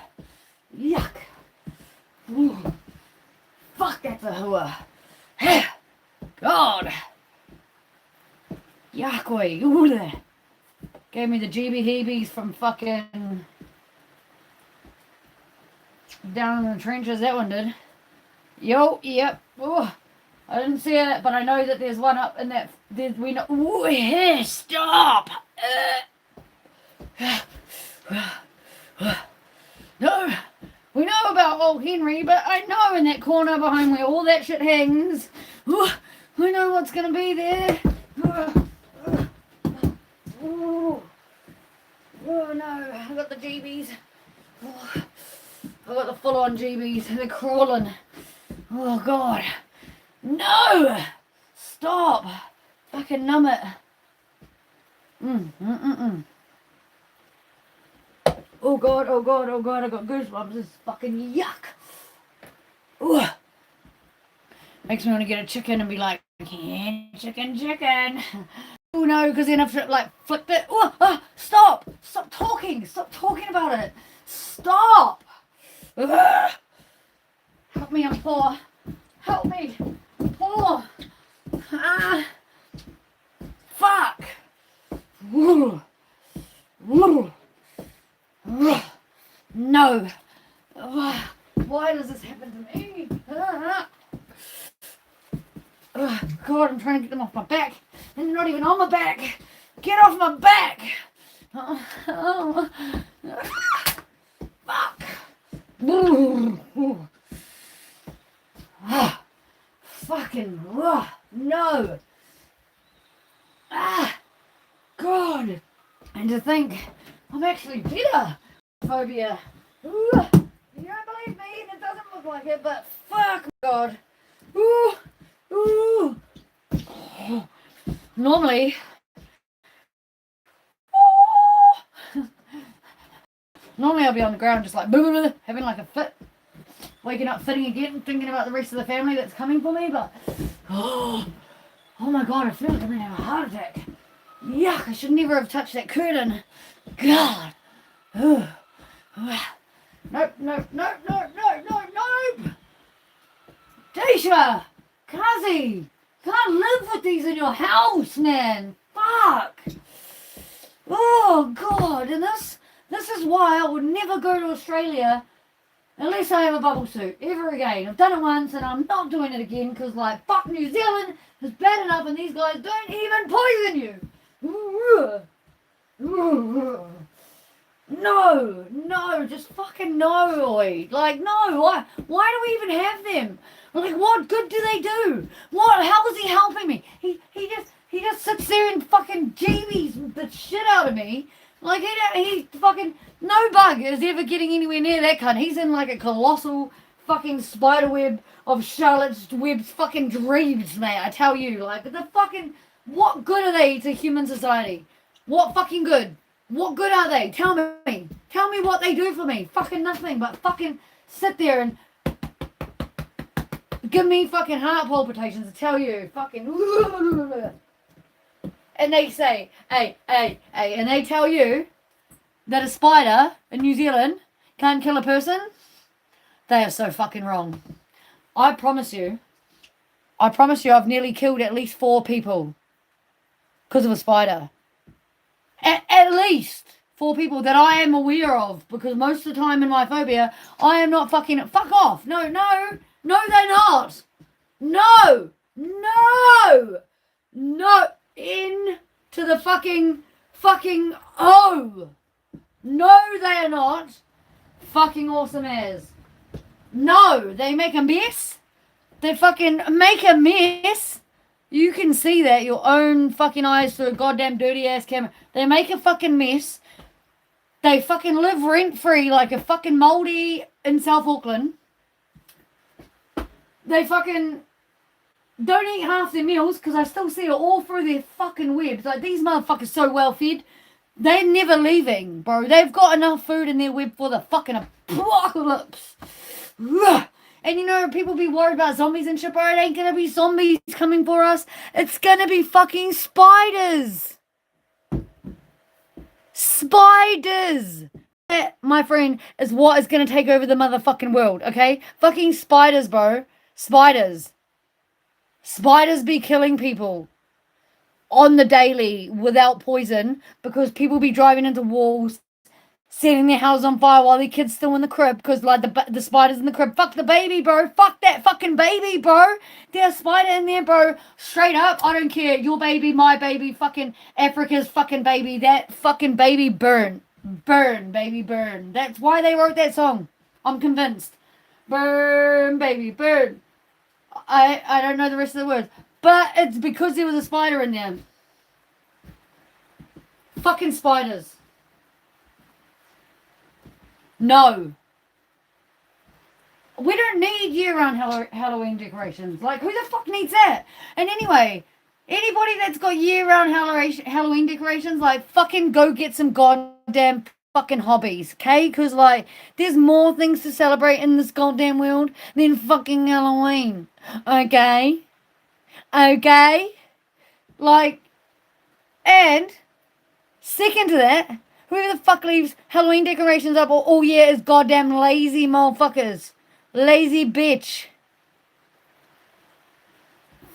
Fuck, that's a hooah. God. Yuck. Gave me the GB-heebies from fucking down in the trenches. That one did. Yep. Oh, I didn't see it, but I know that there's one up in that. We know. Ooh, stop. No, we know about old Henry, but I know in that corner behind where all that shit hangs, we know what's gonna be there. Oh no, I got the GBs. I got the full-on GBs. They're crawling. Oh god. No! Stop! Fucking numb it. Oh god, I got goosebumps. This is fucking yuck. Ooh. Makes me want to get a chicken and be like, yeah, chicken. Oh no, because then I've like flipped it. Stop talking about it. Stop. Help me, I'm poor. Help me. Poor. Fuck. No. Why does this happen to me? God, I'm trying to get them off my back. And they're not even on my back. Get off my back. Fuck. Fucking no. God. And to think I'm actually better. Phobia. You don't believe me, and it doesn't look like it, but fuck God. Normally, I'll be on the ground just like having like a fit, waking up fitting again, thinking about the rest of the family that's coming for me, but oh my God, I feel like I'm gonna have a heart attack. Yuck, I should never have touched that curtain. God. Nope. Tisha! Kazi! Can't live with these in your house, man. Fuck. Oh, God. And this is why I would never go to Australia unless I have a bubble suit ever again. I've done it once and I'm not doing it again because, like, fuck New Zealand is bad enough and these guys don't even poison you. No, just fucking no, oi. Like, no, why do we even have them? Like, what good do they do? How is he helping me? He just sits there and fucking GBs the shit out of me. Like, he fucking, no bug is ever getting anywhere near that cunt. He's in like a colossal fucking spider web of Charlotte's Web's fucking dreams, mate, I tell you. Like, the fucking, what good are they to human society? What fucking good? What good are they? Tell me. Tell me what they do for me. Fucking nothing but fucking sit there and give me fucking heart palpitations to tell you. Fucking. And they say, hey, and they tell you that a spider in New Zealand can't kill a person. They are so fucking wrong. I promise you I've nearly killed at least 4 people because of a spider. At least 4 people that I am aware of, because most of the time in my phobia, I am not fucking, fuck off. No, they're not. No, into the fucking, oh. No, they are not. Fucking awesome as. No, they make a mess. They fucking make a mess. You can see that your own fucking eyes through a goddamn dirty ass camera. They make a fucking mess. They fucking live rent free like a fucking Māori in South Auckland. They fucking don't eat half their meals because I still see it all through their fucking webs. Like, these motherfuckers so well fed. They're never leaving, bro. They've got enough food in their web for the fucking apocalypse. And you know, people be worried about zombies and shit, bro. It ain't gonna be zombies coming for us. It's gonna be fucking spiders. Spiders. That, my friend, is what is gonna take over the motherfucking world, okay? Fucking spiders, bro. Spiders. Spiders be killing people on the daily without poison because people be driving into walls, setting their house on fire while their kid's still in the crib because, like, the spider's in the crib. Fuck the baby, bro. Fuck that fucking baby, bro. There's a spider in there, bro. Straight up, I don't care. Your baby, my baby, fucking Africa's fucking baby. That fucking baby burn. Burn, baby, burn. That's why they wrote that song. I'm convinced. Burn, baby, burn. I don't know the rest of the words. But it's because there was a spider in there. Fucking spiders. No. We don't need year-round Halloween decorations. Like, who the fuck needs that? And anyway, anybody that's got year-round Halloween decorations, like, fucking go get some goddamn fucking hobbies, okay? Because, like, there's more things to celebrate in this goddamn world than fucking Halloween. Okay? Okay? Like, and second to that, whoever the fuck leaves Halloween decorations up all year is goddamn lazy motherfuckers. Lazy bitch.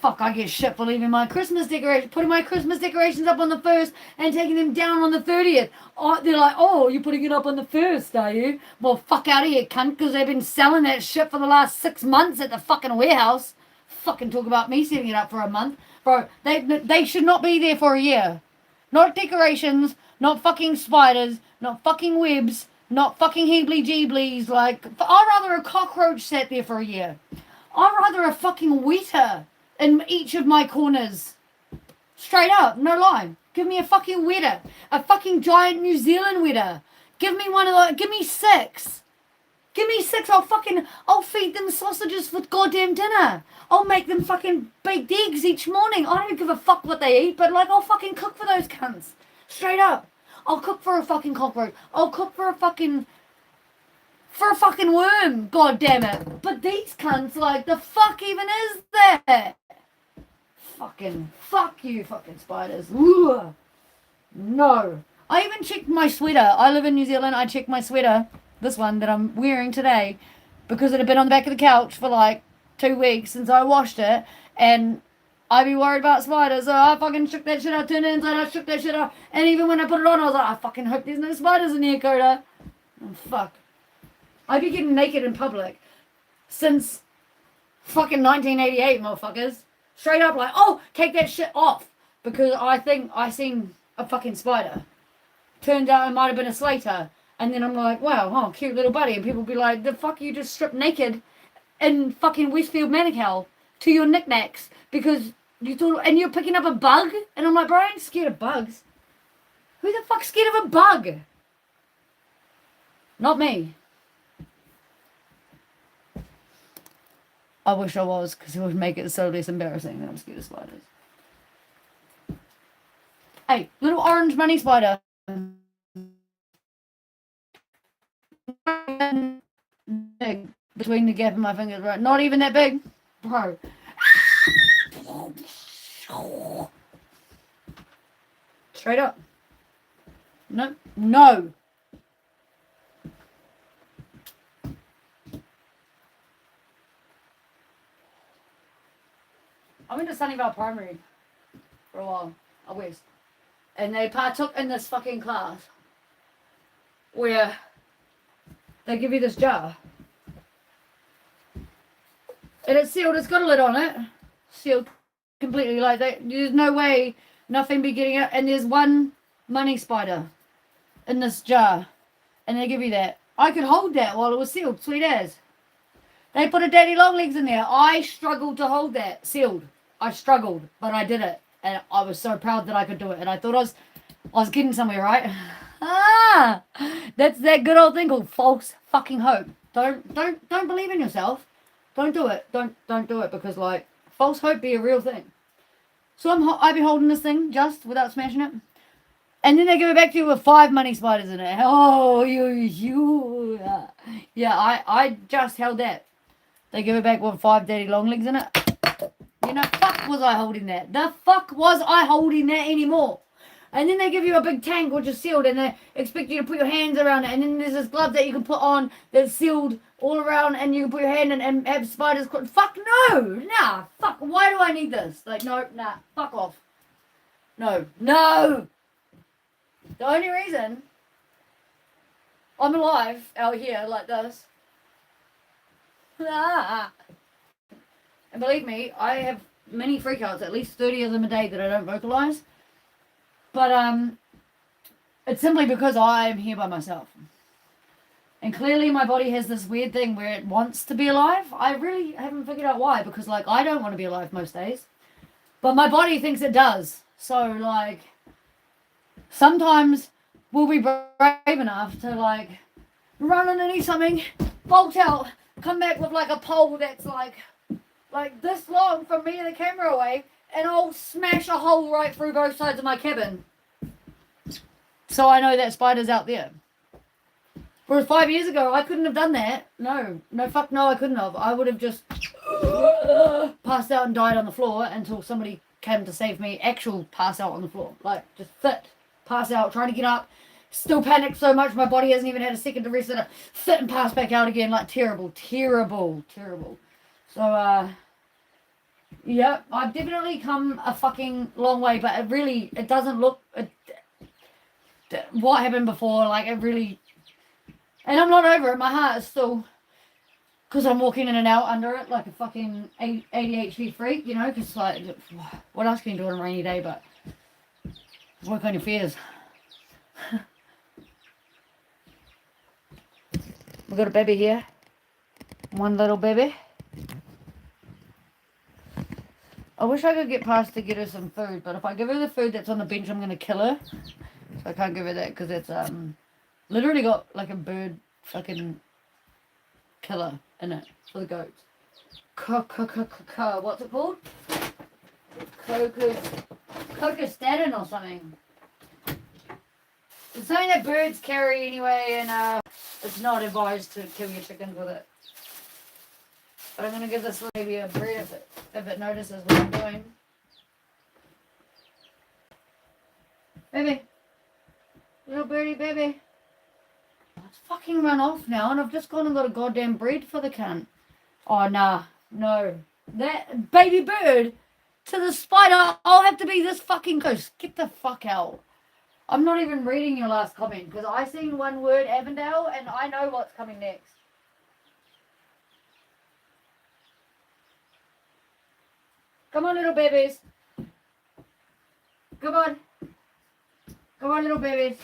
Fuck, I get shit for leaving my Christmas decorations, putting my Christmas decorations up on the 1st and taking them down on the 30th. Oh, they're like, oh, you're putting it up on the 1st, are you? Well, fuck out of here, cunt, because they've been selling that shit for the last 6 months at the fucking warehouse. Fucking talk about me setting it up for a month. Bro, they should not be there for a year. Not decorations, not fucking spiders, not fucking webs, not fucking heebly-jeeblies. Like, I'd rather a cockroach sat there for a year. I'd rather a fucking weta in each of my corners. Straight up, no lie. Give me a fucking weta. A fucking giant New Zealand weta. Give me one of those. Give me 6. Give me 6. I'll feed them sausages for goddamn dinner. I'll make them fucking baked eggs each morning. I don't give a fuck what they eat, but, like, I'll fucking cook for those cunts. Straight up. I'll cook for a fucking cockroach. I'll cook for a fucking worm. God damn it. But these cunts, like, the fuck even is that? Fucking, fuck you, fucking spiders. Ugh. No. I even checked my sweater. I live in New Zealand. I checked my sweater, this one that I'm wearing today, because it had been on the back of the couch for like 2 weeks since I washed it, and I'd be worried about spiders, so I fucking shook that shit out, turned it inside, I shook that shit out, and even when I put it on, I was like, I fucking hope there's no spiders in here, Coda. Oh, fuck. I'd be getting naked in public since fucking 1988, motherfuckers. Straight up like, oh, take that shit off, because I think I seen a fucking spider. Turned out it might have been a slater. And then I'm like, wow, oh, cute little buddy. And people be like, the fuck you just stripped naked in fucking Westfield Manukau to your knickknacks because you thought, and you're picking up a bug? And I'm like, bro, I ain't scared of bugs. Who the fuck's scared of a bug? Not me. I wish I was, because it would make it so less embarrassing that I'm scared of spiders. Hey, little orange money spider. Big between the gap of my fingers, right? Not even that big, bro. Straight up. No, no. I went to Sunnyvale Primary for a while, out west, and they partook in this fucking class where they give you this jar. And it's sealed, it's got a lid on it. Sealed completely, like there's no way nothing be getting out. And there's one money spider in this jar. and they give you that. I could hold that while it was sealed, sweet as. They put a daddy long legs in there. I struggled to hold that sealed. I struggled, but I did it, and I was so proud that I could do it. And I thought I was getting somewhere, right? Ah, that's that good old thing called false fucking hope. Don't believe in yourself. Don't do it. Don't do it because like false hope be a real thing. So I've been holding this thing just without smashing it. And then they give it back to you with 5 money spiders in it. Oh, you. Yeah, I just held that. They give it back with 5 daddy long legs in it. You know, fuck was I holding that? The fuck was I holding that anymore? And then they give you a big tank which is sealed and they expect you to put your hands around it. And then there's this glove that you can put on that's sealed all around and you can put your hand in and have spiders. Fuck no! Nah, fuck. Why do I need this? Like, no, nah, fuck off. No. The only reason I'm alive out here like this. And believe me, I have many freakouts, at least 30 of them a day that I don't vocalize. But it's simply because I'm here by myself. And clearly my body has this weird thing where it wants to be alive. I really haven't figured out why, because like I don't want to be alive most days. But my body thinks it does. So like sometimes we'll be brave enough to like run underneath something, bolt out, come back with like a pole that's like this long from me and the camera away, and I'll smash a hole right through both sides of my cabin. So I know that spider's out there. Whereas 5 years ago, I couldn't have done that. No, fuck no, I couldn't have. I would have just passed out and died on the floor until somebody came to save me. Actual pass out on the floor. Like, just pass out, trying to get up. Still panicked so much, my body hasn't even had a second to rest. And sit and pass back out again. Like, terrible. So, yeah, I've definitely come a fucking long way, but it doesn't look... what happened before, like, it really... And I'm not over it. My heart is still... Because I'm walking in and out under it like a fucking ADHD freak, you know? Because, like, what else can you do on a rainy day but work on your fears? We got a baby here. One little baby. I wish I could get past to get her some food, but if I give her the food that's on the bench, I'm going to kill her. So I can't give her that because it's literally got like a bird fucking killer in it for the goats. What's it called? Cocostatin or something. It's something that birds carry anyway, and it's not advised to kill your chickens with it. But I'm going to give this baby a bread if it notices what I'm doing. Baby. Little birdie baby. It's fucking run off now, and I've just gone and got a goddamn bread for the cunt. Oh, nah. No. That baby bird to the spider, I'll have to be this fucking close. Get the fuck out. I'm not even reading your last comment, because I seen one word, Avondale, and I know what's coming next. Come on, little babies. Come on. Come on, little babies.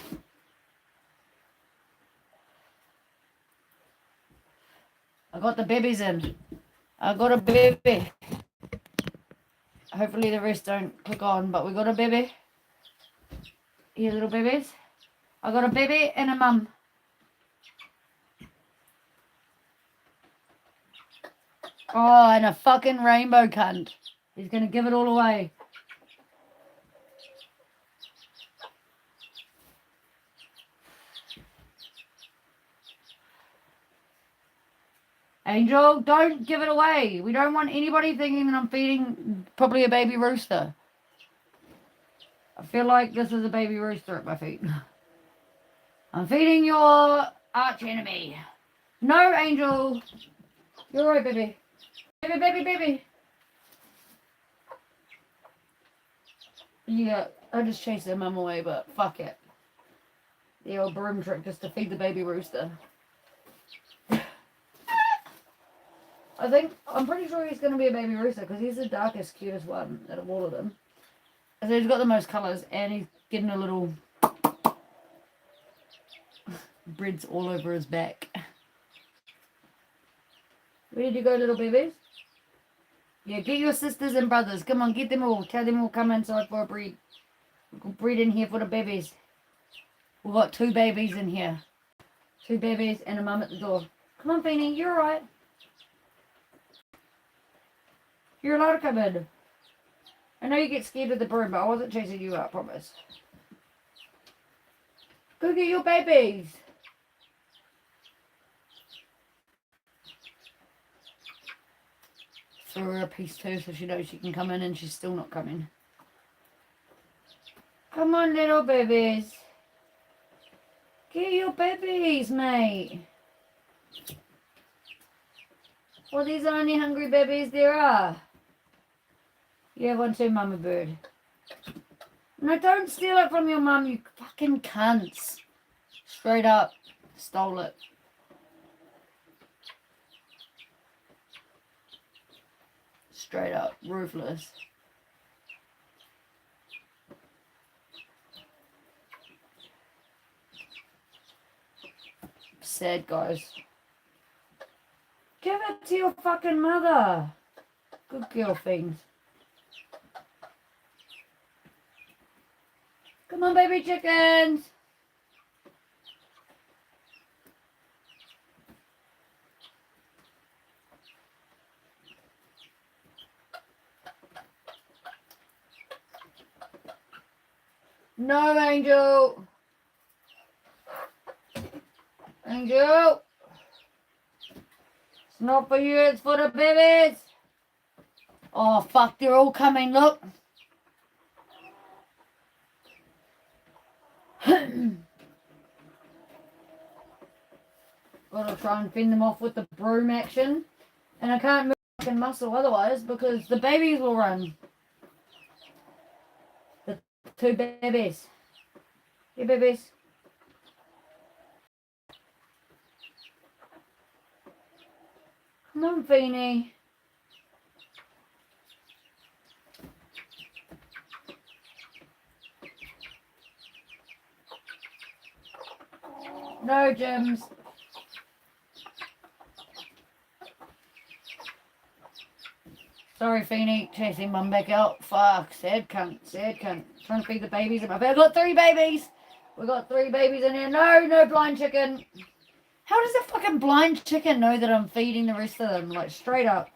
I got the babies in. I got a baby. Hopefully the rest don't click on, but we got a baby. Here, little babies. I got a baby and a mum. Oh, and a fucking rainbow cunt. He's going to give it all away. Angel, don't give it away. We don't want anybody thinking that I'm feeding probably a baby rooster. I feel like this is a baby rooster at my feet. I'm feeding your arch enemy. No, Angel. You're right, baby. Baby. Yeah, I just chased their mum away, but fuck it. The old broom trick just to feed the baby rooster. I'm pretty sure he's going to be a baby rooster because he's the darkest, cutest one out of all of them. So he's got the most colours and he's getting a little... Bread's all over his back. Where did you go, little babies? Yeah, get your sisters and brothers. Come on, get them all. Tell them all come inside for a breed. We've got breed in here for the babies. We've got 2 babies in here. 2 babies and a mum at the door. Come on, Feeny, you're alright. You're allowed to come in. I know you get scared of the broom, but I wasn't chasing you out, I promise. Go get your babies. Throw her a piece too so she knows she can come in, and she's still not coming. Come on, little babies. Get your babies, mate. Well, these are only hungry babies there are. You have one too, Mama Bird. No, don't steal it from your mum, you fucking cunts. Straight up. Stole it. Straight up. Ruthless. Sad, guys. Give it to your fucking mother. Good girl things. Come on, baby chickens. No, Angel. Angel. It's not for you, it's for the babies. Oh, fuck, they're all coming, look. Gotta try and fend them off with the broom action. And I can't move fucking muscle otherwise because the babies will run. The 2 babies. Hey, babies. Come on, Feeny. No, Gems. Sorry, Feeny. Chasing mum back out. Fuck. Sad cunt. Sad cunt. Trying to feed the babies in my bed. I've got 3 babies. We've got 3 babies in here. No blind chicken. How does a fucking blind chicken know that I'm feeding the rest of them? Like, straight up.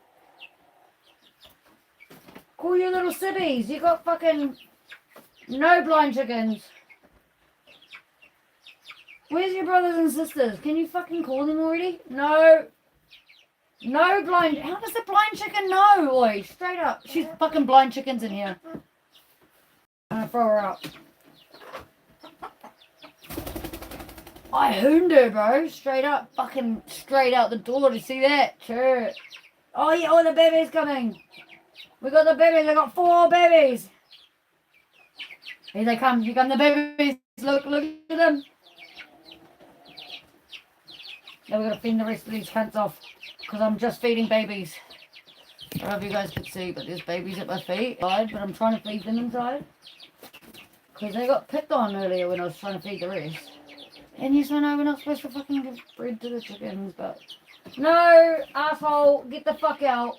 Call your little sibbies. You got fucking... No blind chickens. Where's your brothers and sisters? Can you fucking call them already? No. No blind... How does the blind chicken know? Oi, straight up. She's fucking blind chickens in here. I'm gonna throw her out. I hooned her, bro. Straight up. Fucking straight out the door. Do you see that? Sure. Oh, yeah. Oh, the baby's coming. We got the babies. I got 4 babies. Here they come. Here come the babies. Look at them. Now we're going to fend the rest of these cunts off. Because I'm just feeding babies. I don't know if you guys could see, but there's babies at my feet. But I'm trying to feed them inside. Because they got picked on earlier when I was trying to feed the rest. And yes, I know we're not supposed to fucking give bread to the chickens, but... No, asshole, get the fuck out.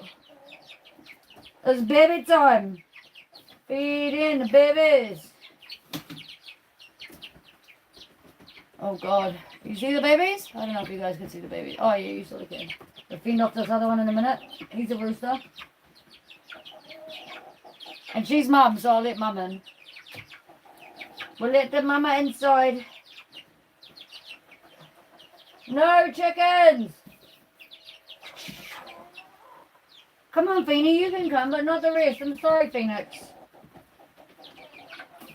It's baby time. Feed in the babies. Oh god. You see the babies? I don't know if you guys can see the babies. Oh yeah, you sort of can. We'll feed off this other one in a minute. He's a rooster. And she's mum, so I'll let mum in. We'll let the mama inside. No chickens! Come on, Feeny, you can come, but not the rest. I'm sorry, Phoenix.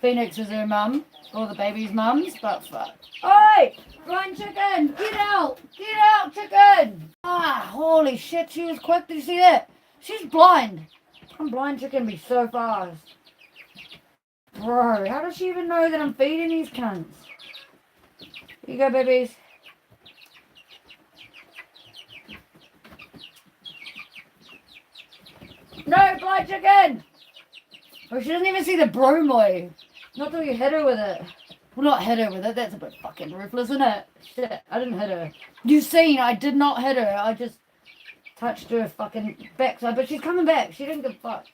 Phoenix is her mum, or the baby's mums, but fuck. Oi! Blind chicken! Get out! Get out, chicken! Ah, holy shit, she was quick. Did you see that? She's blind. I'm blind chicken be so fast. Bro, how does she even know that I'm feeding these cunts? Here you go, babies. No, blind chicken! Oh, she doesn't even see the broom, boy. Not till you hit her with it. Well, not hit her with it. That's a bit fucking ruthless, isn't it? shit. I didn't hit her. You seen, I did not hit her. I just touched her fucking backside. But she's coming back. She didn't give a fuck.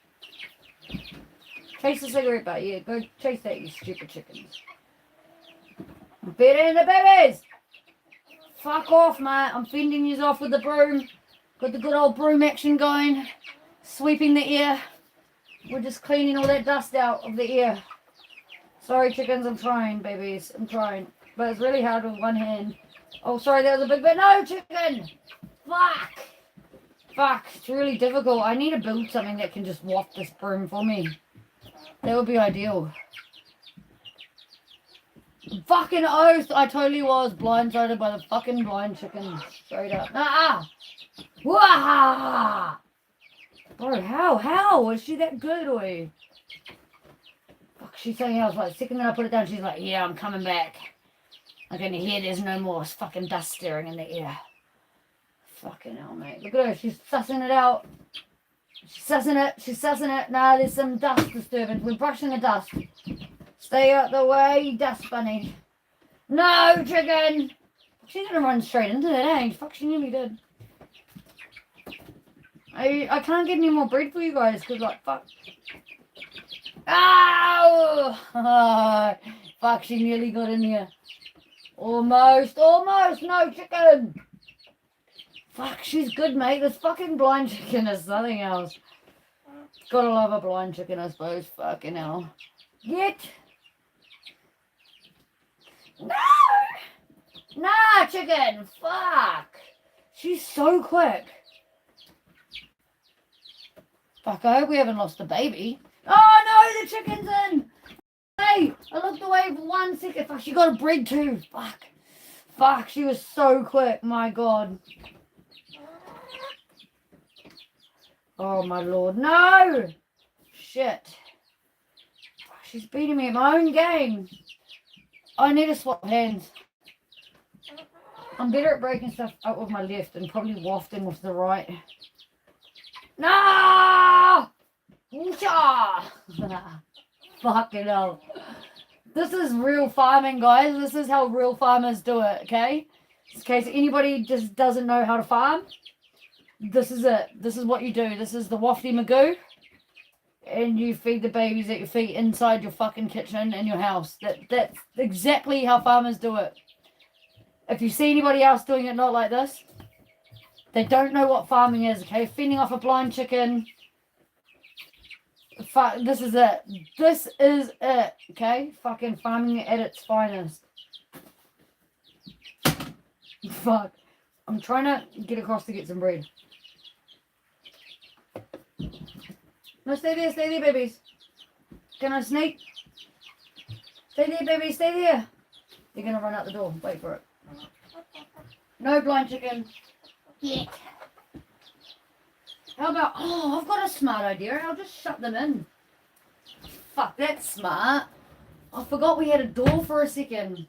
Chase the cigarette butt. Yeah, go chase that, you stupid chickens. Better in the babies! Fuck off, mate. I'm fending you off with the broom. Got the good old broom action going. Sweeping the air. We're just cleaning all that dust out of the air. Sorry, chickens. I'm trying, babies. I'm trying. But it's really hard with one hand. Oh, sorry. That was a big bit. No, chicken! Fuck! Fuck. It's really difficult. I need to build something that can just waft this broom for me. That would be ideal. Fucking oath, I totally was blindsided by the fucking blind chicken. Straight up. Ah! Wah! Bro, how? Was she that good, or? Fuck, she's saying I was like, second that I put it down, she's like, yeah, I'm coming back. I can hear there's no more fucking dust stirring in the air. Fucking hell, mate. Look at her, she's sussing it out. She's sussing it. Nah, there's some dust disturbance. We're brushing the dust. Stay out the way, dust bunny. No, chicken! She's gonna run straight into that, eh? Fuck, she nearly did. I can't get any more bread for you guys, because, like, fuck. Ow! Fuck, she nearly got in here. Almost. No, chicken! Fuck, she's good, mate. This fucking blind chicken is nothing else. Gotta love a blind chicken, I suppose. Fucking hell. Get! No! Nah, chicken! Fuck! She's so quick. Fuck, I hope we haven't lost the baby. Oh no, the chicken's in! Hey, I looked away for 1 second. Fuck, she got a bread too. Fuck. Fuck, she was so quick. My God. Oh my Lord, no! Shit. She's beating me at my own game. I need to swap hands. I'm better at breaking stuff up with my left and probably wafting with the right. No! Fucking hell. This is real farming, guys. This is how real farmers do it, okay? In case anybody just doesn't know how to farm, this is it. This is what you do. This is the wafty magoo. And you feed the babies at your feet inside your fucking kitchen and your house. That's exactly how farmers do it. If you see anybody else doing it not like this, they don't know what farming is, okay? Fending off a blind chicken. This is it. This is it, okay? Fucking farming at its finest. Fuck. I'm trying to get across to get some bread. No, stay there, babies. Can I sneak? Stay there, babies, stay there. They're gonna run out the door. Wait for it. No blind chicken. Yet. How about, I've got a smart idea. I'll just shut them in. Fuck, that's smart. I forgot we had a door for a second.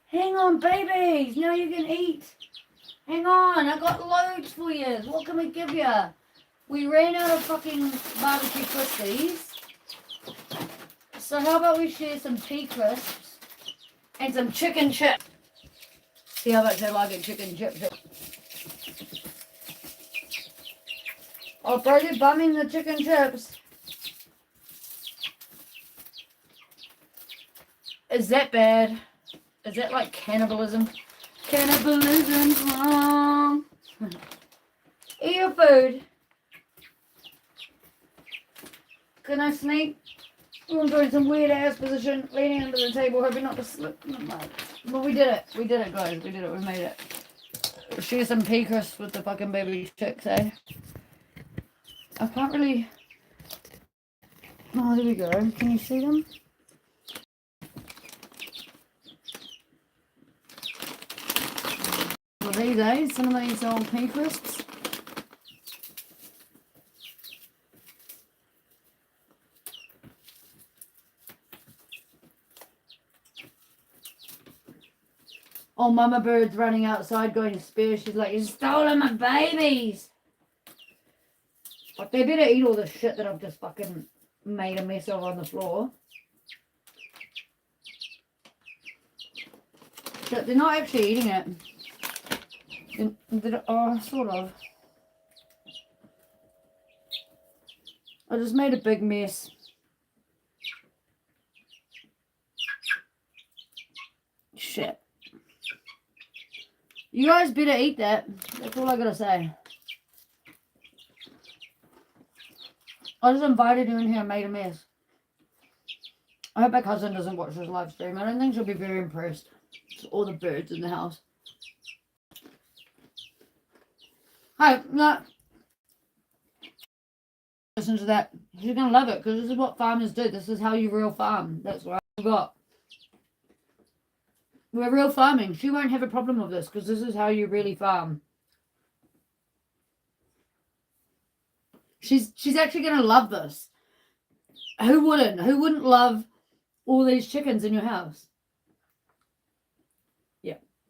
Hang on, babies. Now you can eat. Hang on, I got loads for you. What can we give you? We ran out of fucking barbecue twisties. So how about we share some pea crisps and some chicken chips? See how much they like it, chicken chips. I'll throw you bumming the chicken chips. Is that bad? Is that like cannibalism? Cannibalism's wrong. Eat your food. Can I sneak? I'm doing some weird ass position, leaning under the table, hoping not to slip. But we did it. We did it, guys. We did it. We made it. Share some pea crisps with the fucking baby chicks, eh? I can't really. Oh, there we go. Can you see them? Well, these days, some of these old pea crisps. Oh, Mama Bird's running outside going to spare. She's like, you've stolen my babies. But they better eat all the shit that I've just fucking made a mess of on the floor. They're not actually eating it. Oh, sort of. I just made a big mess. Shit. You guys better eat that. That's all I gotta say. I just invited you in here and made a mess. I hope my cousin doesn't watch this live stream. I don't think she'll be very impressed. It's all the birds in the house. Hi, no. Listen to that. She's gonna love it because this is what farmers do. This is how you real farm. That's what I got. We're real farming. She won't have a problem with this because this is how you really farm. She's actually gonna love this. Who wouldn't? Who wouldn't love all these chickens in your house?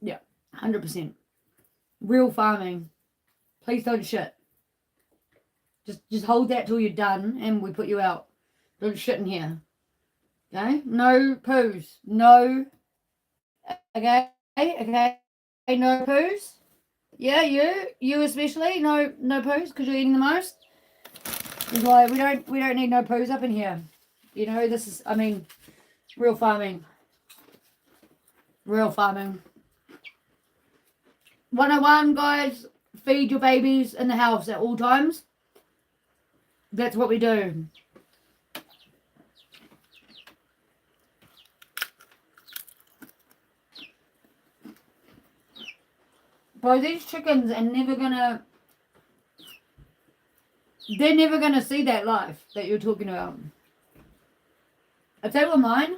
Yeah, 100%. Real farming. Please don't shit. Just hold that till you're done and we put you out. Don't shit in here. Okay? No poos. No. Okay? Okay? No poos. Yeah, you especially. No poos because you're eating the most. It's like we don't need no poos up in here. You know, this is, I mean, real farming. Real farming. 101, guys, feed your babies in the house at all times. That's what we do. Bro, these chickens are never gonna... They're never gonna see that life that you're talking about. If they were mine,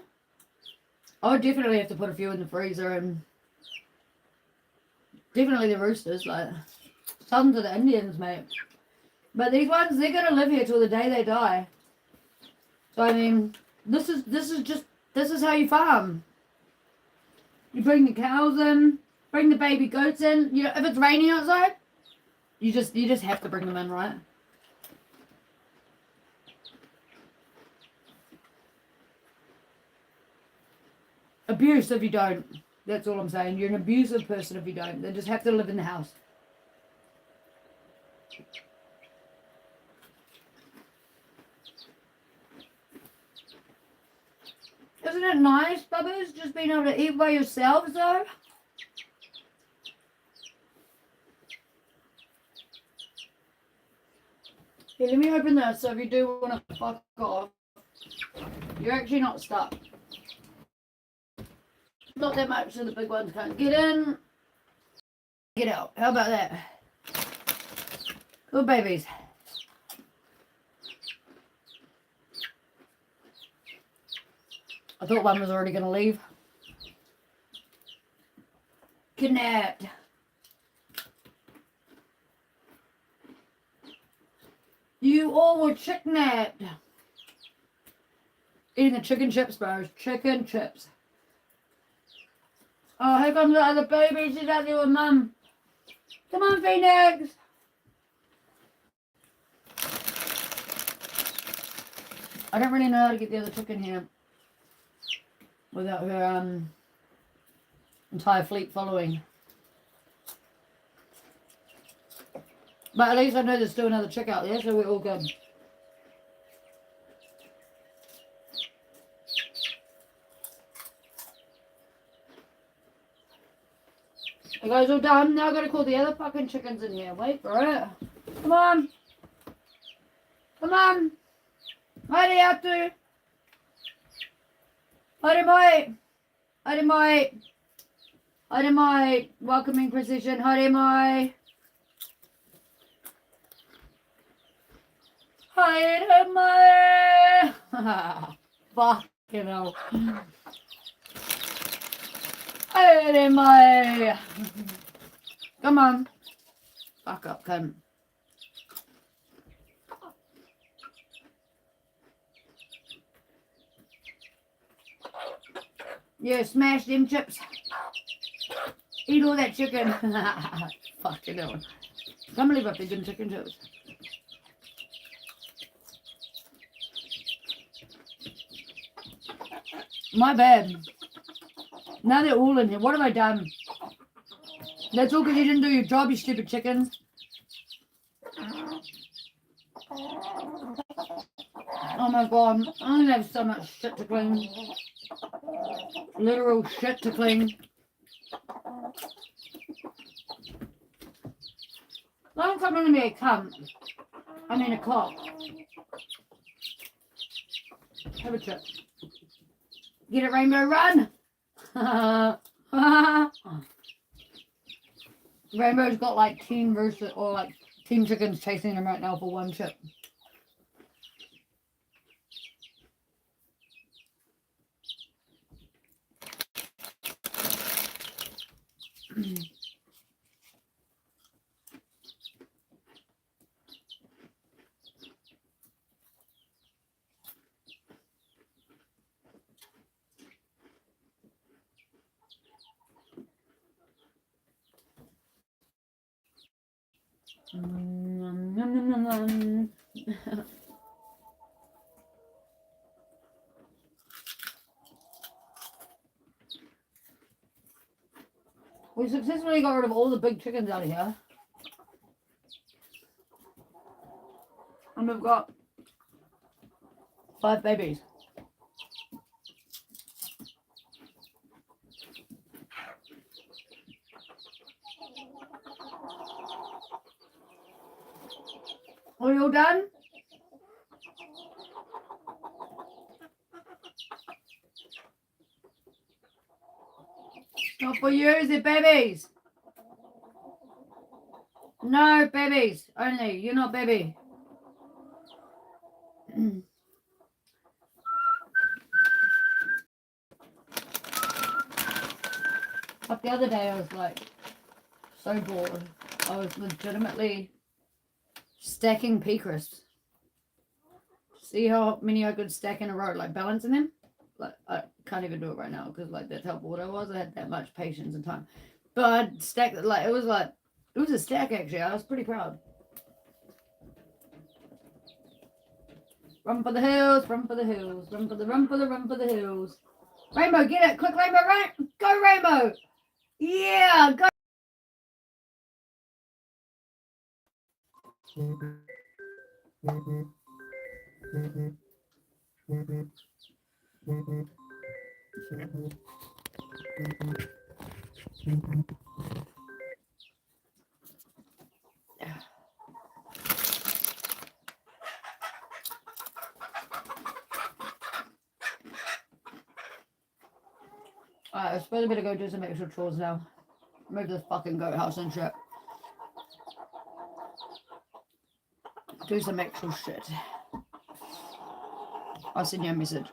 I would definitely have to put a few in the freezer and... Definitely the roosters, like... Sons of the Indians, mate. But these ones, they're gonna live here till the day they die. So I mean, this is how you farm. You bring the cows in, bring the baby goats in. You know, if it's raining outside, you just have to bring them in, right? Abuse if you don't. That's all I'm saying. You're an abusive person if you don't. They just have to live in the house. Isn't it nice, Bubbers, just being able to eat by yourselves, though? Here, let me open this so if you do want to fuck off, you're actually not stuck. Not that much so the big ones can't get in. Get out. How about that? Good babies. I thought one was already going to leave. Kidnapped. You all were kidnapped. Eating the chicken chips, bro. Chicken chips. Oh, here comes the other baby. She's out there with mum. Come on, Phoenix. I don't really know how to get the other chicken here without her entire fleet following. But at least I know there's still another chick out there, so we're all good. You guys all done? Now I've got to call the other fucking chickens in here. Wait for it. Come on. Come on. Hurry up, dude. Hurry, boy. Hurry, boy. Hurry, boy. Welcoming precision. Hurry, boy. Hurry, boy. Fucking hell. Hurry, boy. Come on. Fuck up, cunt. Yeah, smash them chips. Eat all that chicken. Fucking hell. Can't believe I fed them chicken chips. My bad. Now they're all in here. What have I done? That's all because you didn't do your job, you stupid chickens. Oh my god, I'm gonna have so much shit to clean. Literal shit to clean. Don't come into me a cunt. I mean a cock. Have a chip. Get it, Rainbow, run! Rainbow's got like 10 roosters or like 10 chickens chasing him right now for one chip. We successfully got rid of all the big chickens out of here. And we've got 5 babies. Are you all done? Not for you, they're babies. No, babies. Only. You're not baby. But the other day I was like so bored. I was legitimately stacking pea crisps. See how many I could stack in a row, like balancing them? Like I can't even do it right now because like that's how bored I was. I had that much patience and time. But I'd stack it like it was a stack actually. I was pretty proud. Run for the hills, run for the hills, run for the hills. Rainbow, get it! Quick, Rainbow, right? Go, Rainbow! Yeah, go! Alright, I suppose I better go do some extra chores now. Move this fucking goat house and shit. Do some extra shit. I'll send you a message.